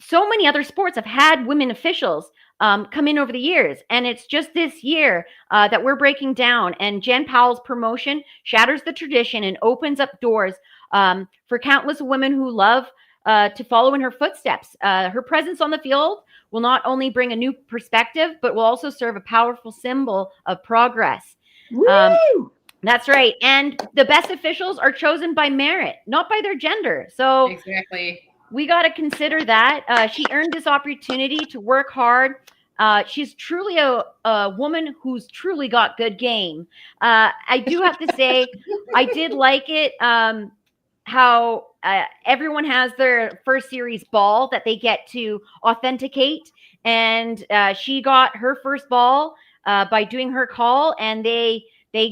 so many other sports have had women officials come in over the years. And it's just this year that we're breaking down. And Jen Powell's promotion shatters the tradition and opens up doors for countless women who love to follow in her footsteps. Her presence on the field will not only bring a new perspective, but will also serve a powerful symbol of progress. Woo! That's right. And the best officials are chosen by merit, not by their gender. So Exactly. we got to consider that. She earned this opportunity to work hard. She's truly a woman who's truly got good game. I do have to say, I did like it how everyone has their first series ball that they get to authenticate. And she got her first ball by doing her call, and they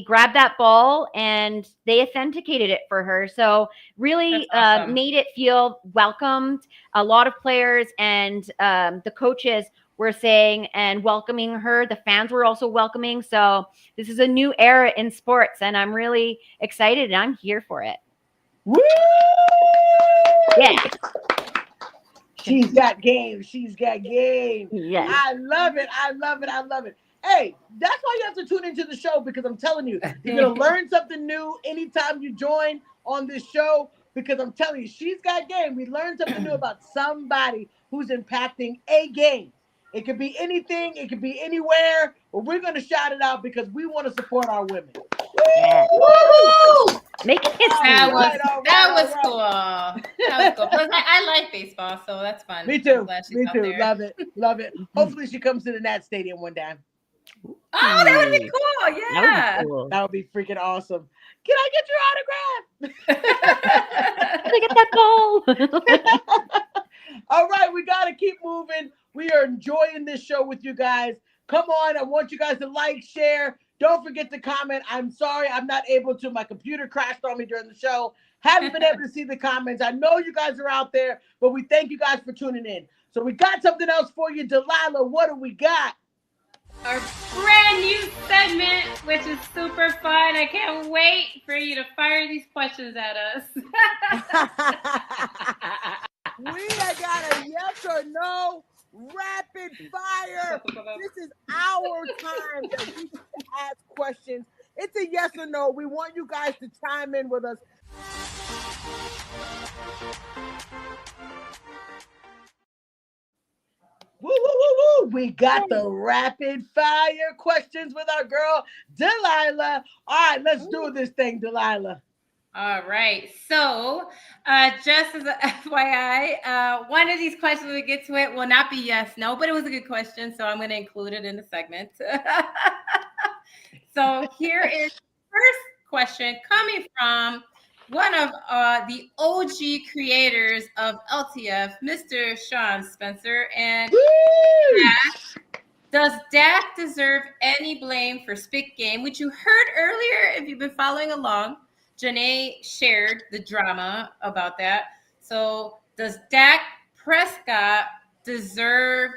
grabbed that ball and they authenticated it for her. So really awesome. made it feel welcomed. A lot of players and the coaches were saying and welcoming her. The fans were also welcoming. So this is a new era in sports, and I'm really excited and I'm here for it. Woo! Yeah. She's got game. She's got game. Yes. I love it. I love it. I love it. Hey, that's why you have to tune into the show, because I'm telling you, you're going to learn something new anytime you join on this show, because I'm telling you, she's got game. We learned something new about somebody who's impacting a game. It could be anything. It could be anywhere. But we're going to shout it out because we want to support our women. Yeah. Woo! Making history. That was All right. cool. That was cool. Plus, I like baseball, so that's fun. Me too. I'm glad she's Me out too. there. Love it. Love it. Hopefully she comes to the Nat Stadium one day. Oh, that would be cool. Yeah. That would be cool. That would be freaking awesome. Can I get your autograph? Look at that ball. All right, we got to keep moving. We are enjoying this show with you guys. Come on, I want you guys to like, share. Don't forget to comment. I'm sorry I'm not able to. My computer crashed on me during the show. Haven't been able to see the comments. I know you guys are out there, but we thank you guys for tuning in. So we got something else for you. Delilah, what do we got? Our brand new segment, which is super fun. I can't wait for you to fire these questions at us. We got a yes or no rapid fire. This is our time that we get to ask questions. It's a yes or no. We want you guys to chime in with us. Woo, woo, woo, woo. We got the rapid fire questions with our girl, Delilah. All right, let's do this thing, Delilah. All right. So, just as a FYI, one of these questions we get to it will not be yes, no, but it was a good question, so I'm going to include it in the segment. So here is the first question coming from one of the OG creators of LTF, Mr. Sean Spencer. And does Dak deserve any blame for spit game, which you heard earlier if you've been following along? Janae shared the drama about that. So does Dak Prescott deserve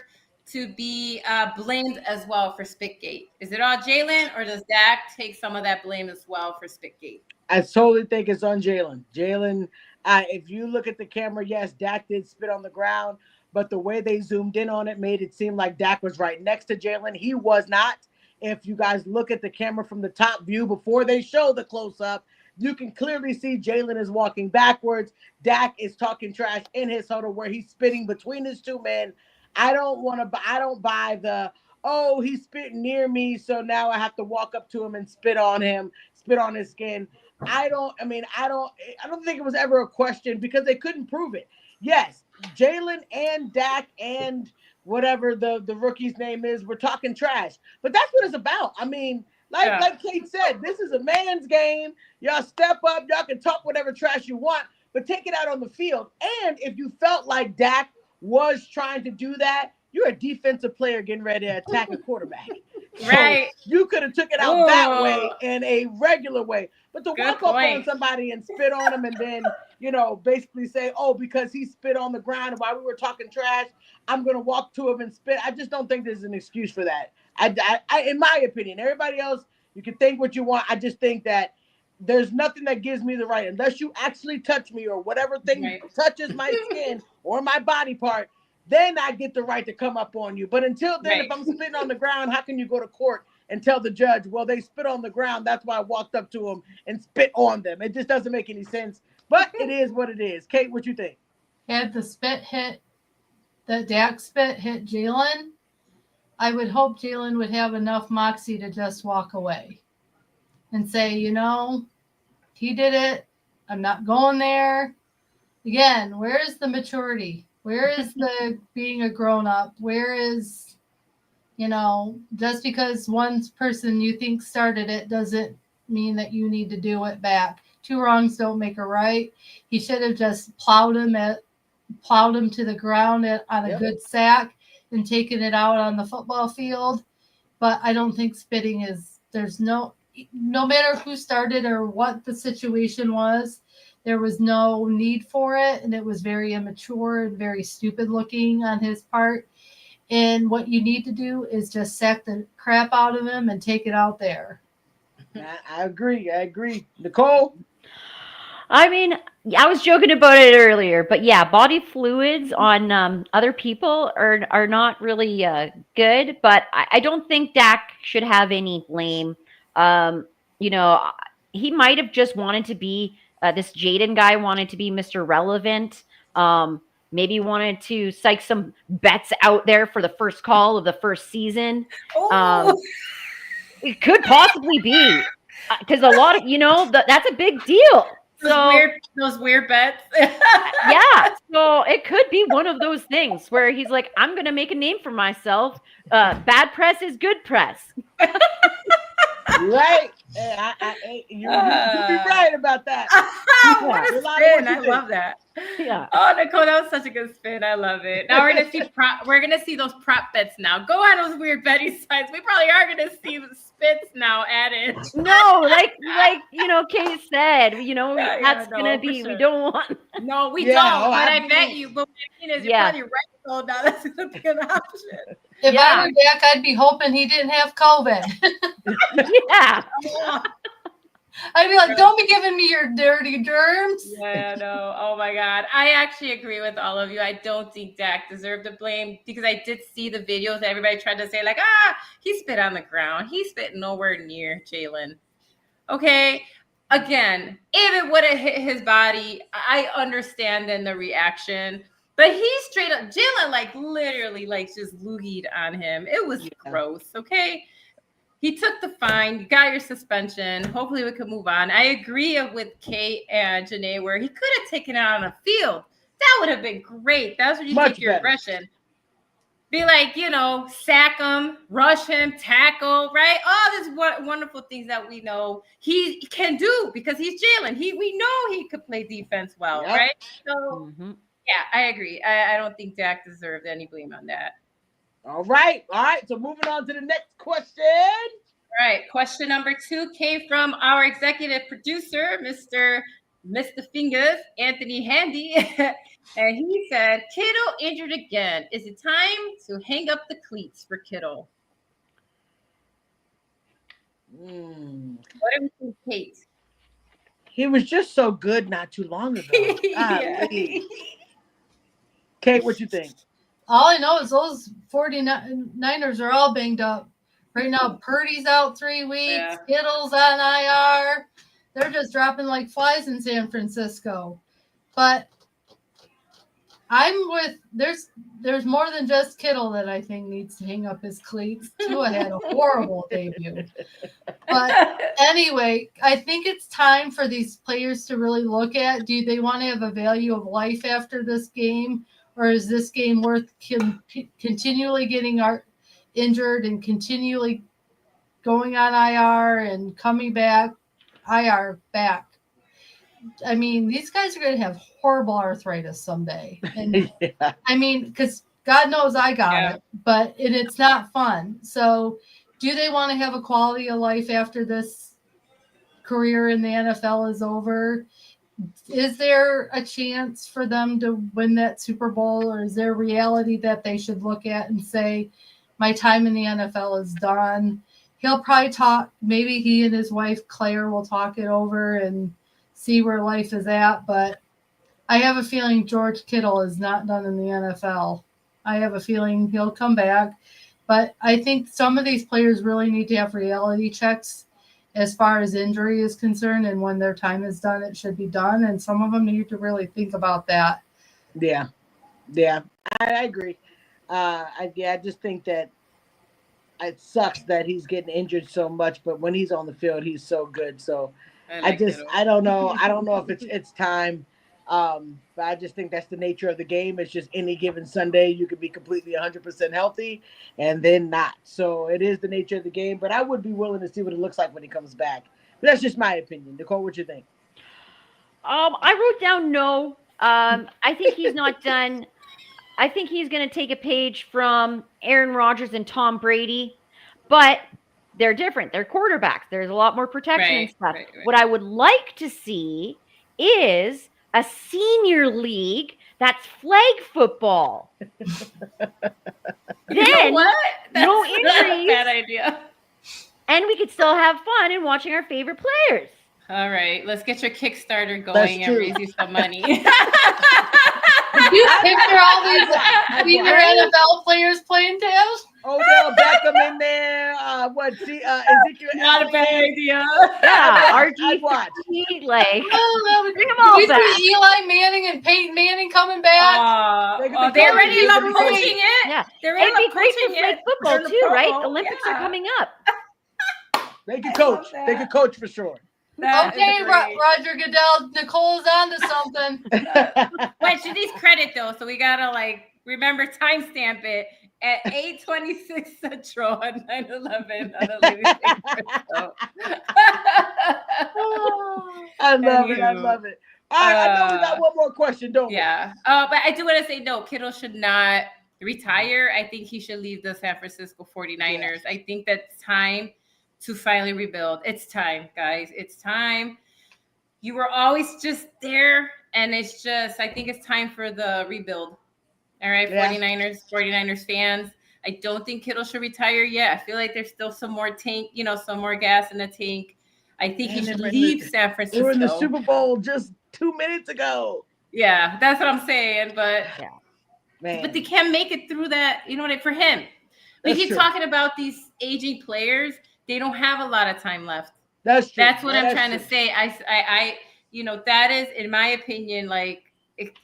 to be blamed as well for Spitgate? Is it all Jalen, or does Dak take some of that blame as well for Spitgate? I totally think it's on Jalen. Jalen, if you look at the camera, yes, Dak did spit on the ground, but the way they zoomed in on it made it seem like Dak was right next to Jalen. He was not. If you guys look at the camera from the top view before they show the close-up, you can clearly see Jalen is walking backwards. Dak is talking trash in his huddle where he's spitting between his two men. I don't buy the, oh, he's spitting near me, so now I have to walk up to him and spit on him, spit on his skin. I don't think it was ever a question because they couldn't prove it. Yes, Jalen and Dak and whatever the rookie's name is, we're talking trash. But that's what it's about. I mean, like Kate said, this is a man's game. Y'all step up. Y'all can talk whatever trash you want, but take it out on the field. And if you felt like Dak was trying to do that, you're a defensive player getting ready to attack a quarterback. So Right. you could have took it out that Ooh. way in a regular way. But to Good walk up on point. somebody and spit on them and then, basically say, oh, because he spit on the ground while we were talking trash, I'm going to walk to him and spit. I just don't think there's an excuse for that. I, in my opinion, everybody else, you can think what you want. I just think that there's nothing that gives me the right, unless you actually touch me or whatever thing touches my skin or my body part, then I get the right to come up on you. But until then, if I'm spitting on the ground, how can you go to court and tell the judge, well, they spit on the ground, that's why I walked up to them and spit on them? It just doesn't make any sense. But it is what it is. Kate, what you think? Had the Dak spit hit Jalen, I would hope Jalen would have enough moxie to just walk away and say, he did it. I'm not going there. Again, where is the maturity? Where is the being a grown up? Where is, just because one person you think started it doesn't mean that you need to do it back. 2 wrongs don't make a right. He should have just plowed him to the ground on a good sack and taken it out on the football field. But I don't think spitting there's no matter who started or what the situation was, there was no need for it. And it was very immature and very stupid looking on his part. And what you need to do is just sack the crap out of him and take it out there. I agree. Nichole? I mean, I was joking about it earlier, but yeah, body fluids on other people are not really good. But I don't think Dak should have any blame. He might have just wanted to be this Jaden guy wanted to be Mr. Relevant. Maybe wanted to psych some bets out there for the first call of the first season. It could possibly be because a lot of that's a big deal. Those weird bets. Yeah. So it could be one of those things where he's like, I'm going to make a name for myself. Bad press is good press. Right. You'll be right about that. What a spin. I love that. Yeah. Oh, Nichole, that was such a good spin. I love it. Now we're gonna see those prop bets now. Go on those weird betting sites. We probably are gonna see the spits now added. No, like Kate said, that's gonna be sure. We don't want. No, we don't. But I bet you. But what I mean is, you're probably right. So now that's gonna be an option. If I were Dak, I'd be hoping he didn't have COVID. Yeah. I'd be like, don't be giving me your dirty germs. Yeah, no. Oh my God. I actually agree with all of you. I don't think Dak deserved the blame because I did see the videos. Everybody tried to say he spit on the ground. He spit nowhere near Jalen. Okay. Again, if it would have hit his body, I understand then the reaction. But he straight up, Jalen literally just loogied on him. It was gross. Okay. He took the fine. You got your suspension. Hopefully we could move on. I agree with Kate and Janae where he could have taken it out on the field. That would have been great. That's when you take your aggression. Be like, sack him, rush him, tackle, right? All these wonderful things that we know he can do because he's Jalen. We know he could play defense well, right? So, yeah, I agree. I don't think Dak deserved any blame on that. All right. So moving on to the next question. All right. Question number 2 came from our executive producer, Mr. Fingers, Anthony Handy. And he said, Kittle injured again. Is it time to hang up the cleats for Kittle? What do we think, Kate? He was just so good not too long ago. Kate, what you think? All I know is those 49ers are all banged up. Right now, Purdy's out 3 weeks. Yeah. Kittle's on IR. They're just dropping like flies in San Francisco. But there's more than just Kittle that I think needs to hang up his cleats. Tua had a horrible debut. But anyway, I think it's time for these players to really look at, do they want to have a value of life after this game? Or is this game worth continually getting injured and continually going on IR and coming back, IR back? I mean, these guys are going to have horrible arthritis someday. And I mean, because God knows I got it, but it's not fun. So do they want to have a quality of life after this career in the NFL is over? Is there a chance for them to win that Super Bowl, or is there reality that they should look at and say, my time in the NFL is done? He'll probably talk, maybe he and his wife Claire will talk it over and see where life is at, but I have a feeling George Kittle is not done in the NFL. I have a feeling he'll come back, but I think some of these players really need to have reality checks as far as injury is concerned, and when their time is done, it should be done. And some of them need to really think about that. Yeah, I agree. I just think that it sucks that he's getting injured so much, but when he's on the field, he's so good. So I don't know. I don't know if it's time. But I just think that's the nature of the game. It's just any given Sunday, you could be completely 100% healthy and then not. So it is the nature of the game, but I would be willing to see what it looks like when he comes back. But that's just my opinion. Nicole, what you think? I wrote down no. I think he's not done. I think he's going to take a page from Aaron Rodgers and Tom Brady, but they're different. They're quarterbacks. There's a lot more protection and stuff. Right. What I would like to see is a senior league that's flag football. You know what? That's no not a injuries. bad idea. And we could still have fun in watching our favorite players. All right, let's get your Kickstarter going and raise you some money. You picture all these senior NFL players playing tails? Odell Beckham in there. Ezekiel? Not a bad idea. Yeah, I'd RG watch. like Oh, bring them all you back. see Eli Manning and Peyton Manning coming back? They already love coaching it. Yeah, They're already it'd be great coaching for flag it. football They're the too, right? promo. Olympics are coming up. They could coach. love They that. could coach for sure. That Okay, is great. Roger Goodell, Nicole's onto something. Wait, she needs credit though, so we gotta remember timestamp it at 8:26 Central on 9/11 on the Ladies Takeover Show. I love it. All right, I know we got one more question, don't we? Yeah, but I do want to say no. Kittle should not retire. I think he should leave the San Francisco 49ers. Yes. I think that's time to finally rebuild. It's time, guys. It's time. You were always just there, and it's just, I think it's time for the rebuild. All right, Yeah. 49ers fans. I don't think Kittle should retire yet. I feel like there's still some more some more gas in the tank. I think he should leave San Francisco. They were in the Super Bowl just 2 minutes ago. Yeah, that's what I'm saying. But Man. But they can't make it through that, for him. We keep talking about these aging players. They don't have a lot of time left. That's true. That's what I'm trying to say. I that is, in my opinion,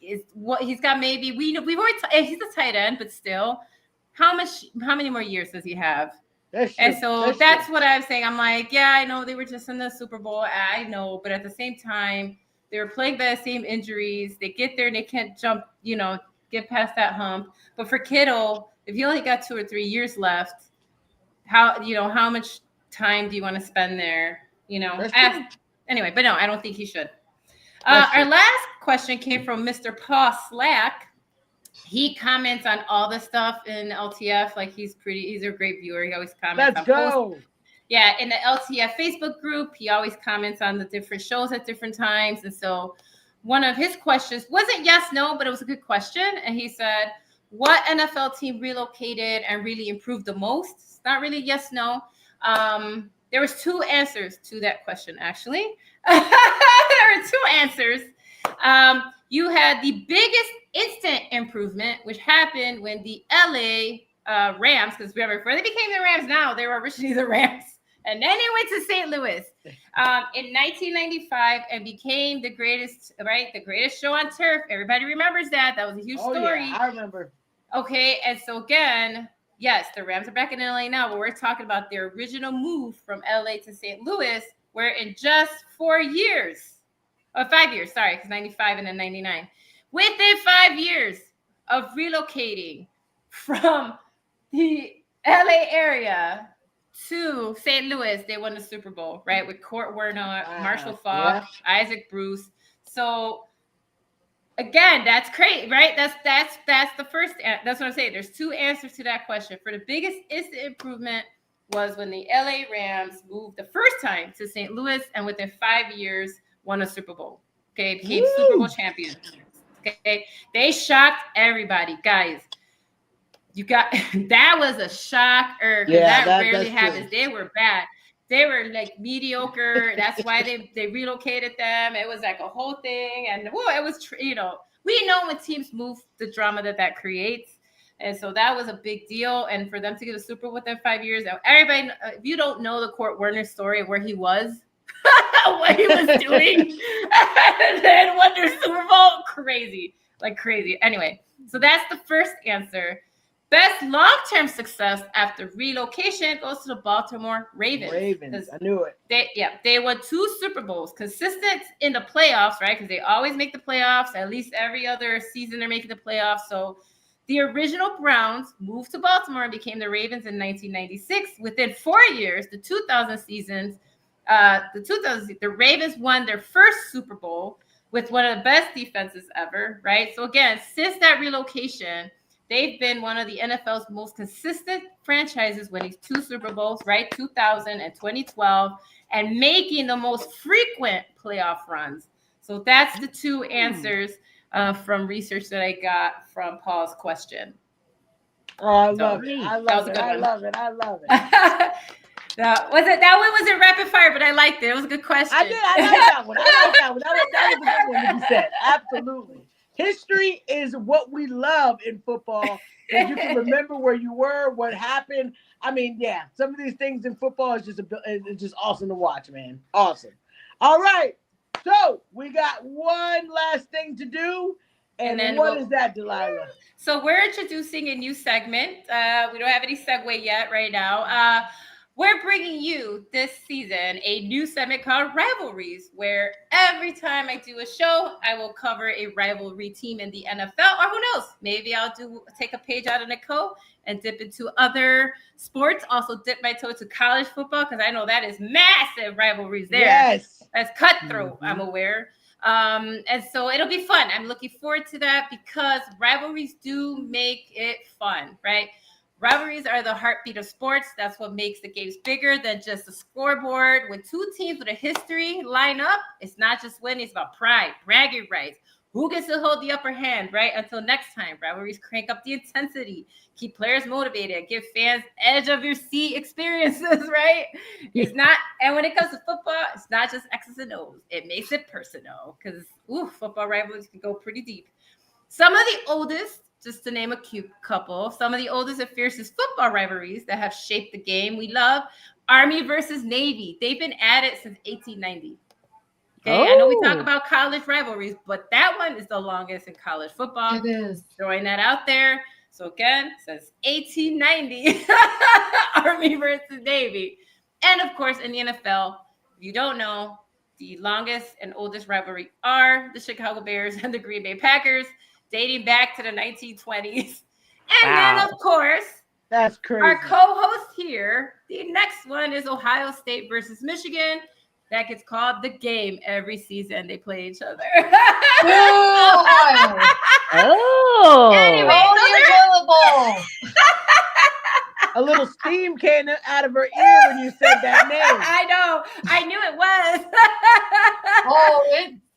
is what he's got. Maybe we've already he's a tight end, but still, how many more years does he have? That's true. And so that's what I'm saying. I'm like, yeah, I know they were just in the Super Bowl. I know, but at the same time, they were plagued by the same injuries. They get there and they can't jump, get past that hump. But for Kittle, if you only got 2 or 3 years left, how much time do you want to spend there? Anyway, but no, I don't think he should. Our last question came from Mr. Paul Slack. He comments on all the stuff in LTF. He's a great viewer. He always comments. Let's go. Yeah, in the LTF Facebook group, he always comments on the different shows at different times. And so one of his questions wasn't yes, no, but it was a good question. And he said, what NFL team relocated and really improved the most? It's not really yes, no. There was 2 answers to that question, actually. There were 2 answers. You had the biggest instant improvement, which happened when the LA Rams, because remember, before they became the Rams now, they were originally the Rams. And then they went to St. Louis in 1995 and became the greatest show on turf. Everybody remembers that. That was a huge story. Yeah, I remember. Okay, and so again, yes, the Rams are back in LA now, but we're talking about their original move from LA to St. Louis, where in just 5 years, because 95 and then 99. Within 5 years of relocating from the LA area to St. Louis, they won the Super Bowl, right? With Kurt Warner, Marshall Faulk, Isaac Bruce. So again, that's great, right? That's the first. That's what I'm saying. There's 2 answers to that question. For the biggest instant improvement, was when the LA Rams moved the first time to St. Louis, and within 5 years won a Super Bowl. Okay, became Super Bowl champions. Okay, they shocked everybody, guys. You got that was a shocker because that rarely happens. They were bad. They were like mediocre. That's why they relocated them. It was like a whole thing, and well, it was we know when teams move, the drama that creates, and so that was a big deal. And for them to get a Super Bowl within 5 years, everybody, if you don't know the Kurt Warner story of where he was, what he was doing, and then won their Super Bowl, crazy. Anyway, so that's the first answer. Best long-term success after relocation goes to the Baltimore Ravens. I knew it. They won 2 Super Bowls, consistent in the playoffs, right? Because they always make the playoffs. At least every other season they're making the playoffs. So the original Browns moved to Baltimore and became the Ravens in 1996. Within 4 years, the 2000 seasons, the Ravens won their first Super Bowl with one of the best defenses ever, right? So again, since that relocation, they've been one of the NFL's most consistent franchises, winning 2 Super Bowls, right? 2000 and 2012, and making the most frequent playoff runs. So that's the 2 answers from research that I got from Paul's question. Oh, I love it. I love it. That one wasn't rapid fire, but I liked it. It was a good question. I did. I like that one. That was a good one that you said. Absolutely. History is what we love in football. If you can remember where you were, what happened. I mean, yeah, some of these things in football is just awesome to watch, man. Awesome. All right. So we got one last thing to do. And then what is that, Delilah? So we're introducing a new segment. We don't have any segue yet right now. We're bringing you this season a new segment called Rivalries, where every time I do a show, I will cover a rivalry team in the NFL, or who knows, maybe I'll take a page out of Nichole and dip into other sports. Also dip my toe to college football, because I know that is massive rivalries there. Yes. That's cutthroat, I'm aware. And so it'll be fun. I'm looking forward to that because rivalries do make it fun, right? Rivalries are the heartbeat of sports. That's what makes the games bigger than just a scoreboard. When 2 teams with a history line up, it's not just winning, it's about pride, bragging rights. Who gets to hold the upper hand, right? Until next time, rivalries crank up the intensity, keep players motivated, give fans edge of your seat experiences, right? It's not, and when it comes to football, it's not just X's and O's. It makes it personal because, football rivalries can go pretty deep. Some of the oldest, just to name a cute couple, some of the oldest and fiercest football rivalries that have shaped the game we love, Army versus Navy. They've been at it since 1890. Okay, I know we talk about college rivalries, but that one is the longest in college football. It is. Throwing that out there. So again, since 1890, Army versus Navy. And of course, in the NFL, if you don't know, the longest and oldest rivalry are the Chicago Bears and the Green Bay Packers, dating back to the 1920s. And then, of course, that's crazy. Our co-host here, the next one is Ohio State versus Michigan. That gets called the game every season they play each other. Anyway, available. A little steam came out of her ear when you said that name. I know. I knew it was.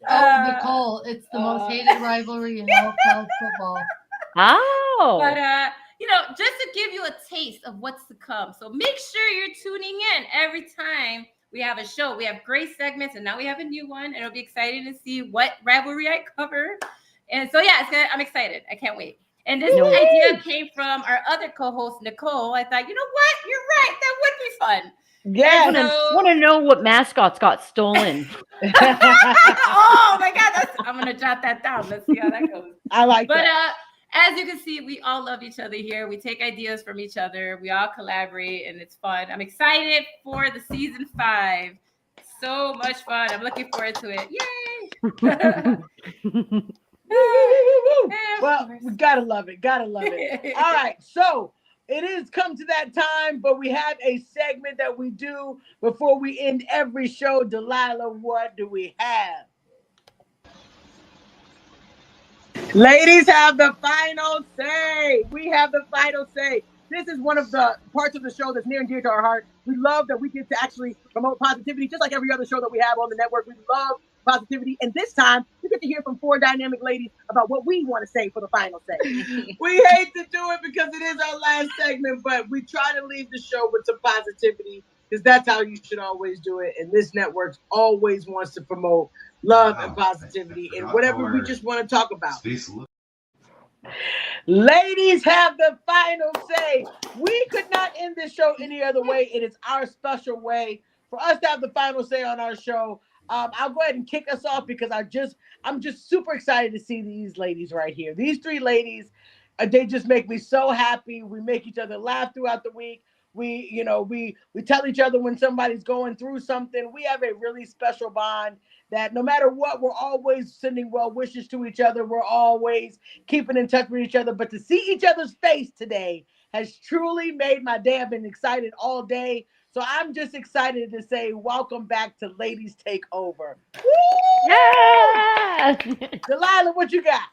Nichole, it's the most hated rivalry in all college football. But just to give you a taste of what's to come. So make sure you're tuning in every time we have a show. We have great segments, and now we have a new one. And it'll be exciting to see what rivalry I cover. And so, I'm excited. I can't wait. And this idea came from our other co-host, Nichole. I thought, you know what? You're right. That would be fun. Yeah. I want to know what mascots got stolen. Oh my God. I'm going to jot that down. Let's see how that goes. I like that. As you can see, we all love each other here. We take ideas from each other. We all collaborate, and it's fun. I'm excited for the season 5. So much fun. I'm looking forward to it. Yay! Well, we gotta love it. All right, so it is come to that time, but we have a segment that we do before we end every show. Delilah, what do we have? Ladies have the final say. We have the final say. This is one of the parts of the show that's near and dear to our heart. We love that we get to actually promote positivity, just like every other show that we have on the network. We love positivity. And this time, we get to hear from 4 dynamic ladies about what we want to say for the final segment. We hate to do it because it is our last segment, but we try to leave the show with some positivity because that's how you should always do it. And this network always wants to promote love and positivity and whatever we just want to talk about. Ladies have the final say. We could not end this show any other way. It is our special way for us to have the final say on our show. I'll go ahead and kick us off because I'm just super excited to see these ladies right here. These 3 ladies, they just make me so happy. We make each other laugh throughout the week. We tell each other when somebody's going through something. We have a really special bond that no matter what, we're always sending well wishes to each other. We're always keeping in touch with each other. But to see each other's face today has truly made my day. I've been excited all day. So I'm just excited to say welcome back to Ladies Takeover. Yeah! Delilah, what you got?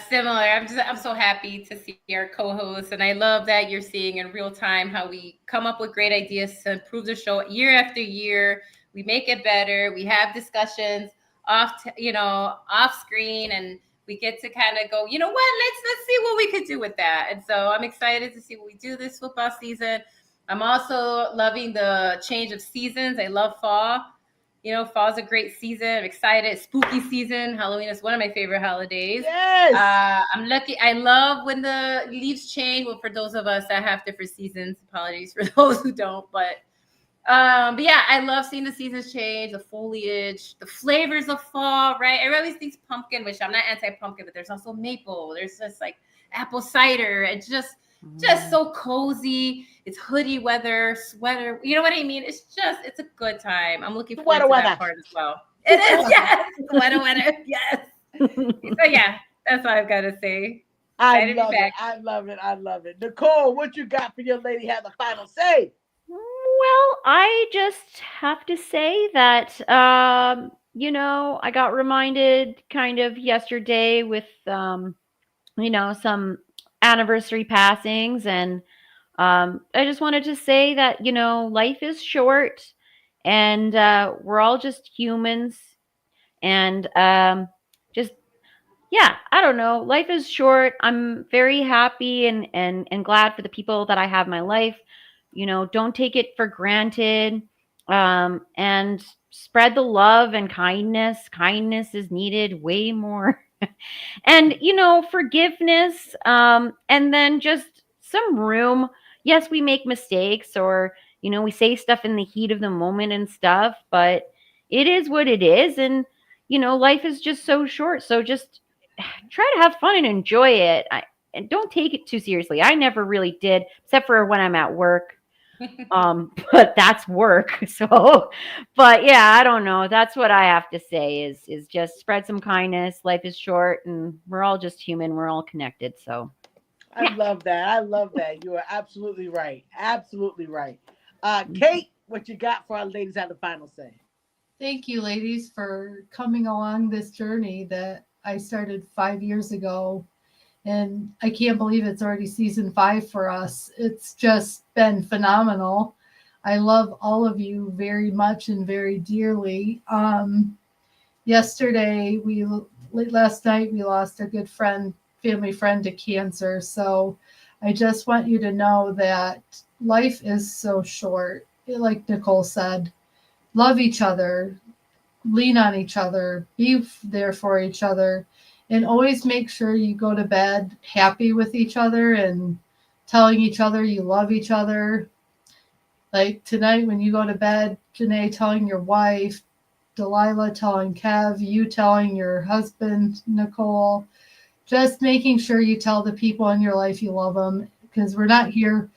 Similar. I'm so happy to see our co-hosts, and I love that you're seeing in real time how we come up with great ideas to improve the show year after year. We make it better. We have discussions off screen, and we get to kind of go, you know what? Let's see what we could do with that. And so I'm excited to see what we do this football season. I'm also loving the change of seasons. I love fall. Fall's a great season. I'm excited. Spooky season. Halloween is one of my favorite holidays. Yes. I'm lucky. I love when the leaves change. Well, for those of us that have different seasons, apologies for those who don't. But yeah, I love seeing the seasons change, the foliage, the flavors of fall, right? Everybody always thinks pumpkin, which I'm not anti-pumpkin, but there's also maple. There's just like apple cider. It's just so cozy. It's hoodie weather, sweater. You know what I mean? It's a good time. I'm looking forward to that part as well. It is, yes. Weather, yes. So yeah, that's all I've got to say. I love it. Nicole, what you got for your lady have the final say? Well, I just have to say that, I got reminded kind of yesterday with, some anniversary passings. And I just wanted to say that, life is short and we're all just humans. And I don't know. Life is short. I'm very happy and glad for the people that I have in my life. Don't take it for granted, and spread the love and kindness. Kindness is needed way more. And, forgiveness, and then just some room. Yes, we make mistakes or, we say stuff in the heat of the moment and stuff, but it is what it is. And, life is just so short. So just try to have fun and enjoy it. And don't take it too seriously. I never really did, except for when I'm at work. But that's work. So, but yeah, I don't know. That's what I have to say is just spread some kindness. Life is short and we're all just human. We're all connected. So I love that. You are absolutely right. Absolutely right. Kate, what you got for our ladies have the final say? Thank you, ladies, for coming along this journey that I started 5 years ago. And I can't believe it's already season 5 for us. It's just been phenomenal. I love all of you very much and very dearly. Last night we lost a good friend, family friend to cancer. So I just want you to know that life is so short. Like Nicole said, love each other, lean on each other, be there for each other. And always make sure you go to bed happy with each other and telling each other you love each other. Like tonight when you go to bed, Janae telling your wife, Delilah telling Kev, you telling your husband, Nicole. Just making sure you tell the people in your life you love them, because we're here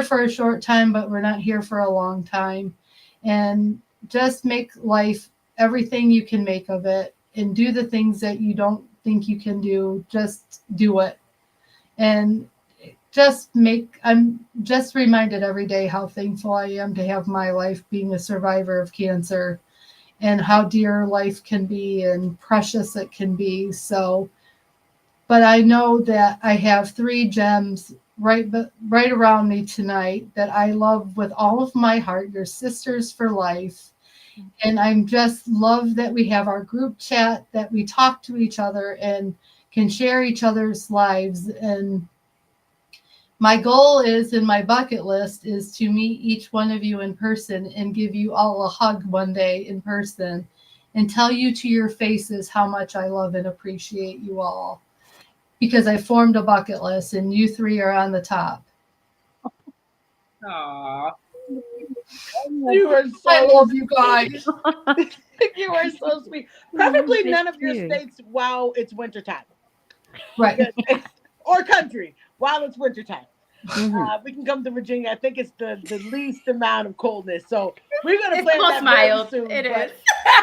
for a short time, but we're not here for a long time. And just make life everything you can make of it and do the things that you don't think you can do. Just do it. And I'm just reminded every day how thankful I am to have my life being a survivor of cancer and how dear life can be and precious it can be. So, but I know that I have 3 gems right around me tonight that I love with all of my heart. Your sisters for life. And I'm just love that we have our group chat, that we talk to each other and can share each other's lives. And my goal is, in my bucket list, is to meet each one of you in person and give you all a hug one day in person and tell you to your faces how much I love and appreciate you all. Because I formed a bucket list and you three are on the top. Aww. You are I so love you guys. you are so sweet. Preferably Thank none of your you. states while it's wintertime. Right. Or country while it's wintertime. Mhm. We can come to Virginia. I think it's the least amount of coldness. So we're going to It's plan most that mild. very soon. It but is.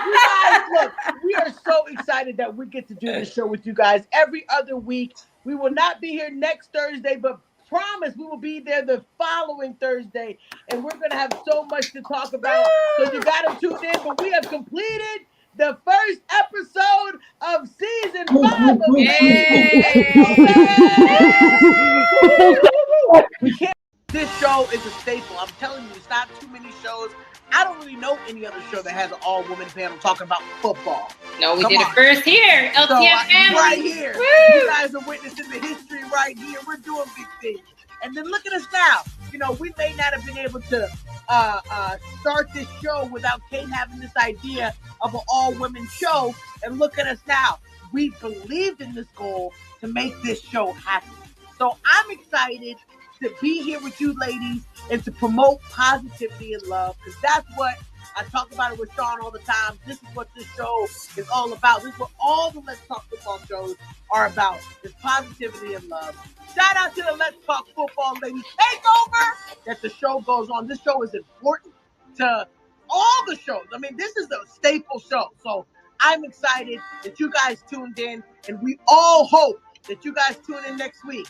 you guys, look, we are so excited that we get to do this show with you guys every other week. We will not be here next Thursday, but promise we will be there the following Thursday. And we're going to have so much to talk about. So you got to tune in. But we have completed the first episode of season 5 of Ladies Takeover. We can't. This show is a staple. I'm telling you, it's not too many shows. I don't really know any other show that has an all-woman panel talking about football. No, we Come did on. it first here. LTF So, family. right here. Woo! You guys are witnessing the history right here. We're doing big things. And then look at us now. You know, we may not have been able to start this show without Kate having this idea of an all-women show. And look at us now. We believed in this goal to make this show happen. So I'm excited to be here with you ladies and to promote positivity and love, because that's what I talk about it with Sean all the time. This is what this show is all about. This is what all the Let's Talk Football shows are about. It's positivity and love. Shout out to the Let's Talk Football Ladies Takeover that the show goes on. This show is important to all the shows. I mean, this is a staple show. So I'm excited that you guys tuned in, and we all hope that you guys tune in next week.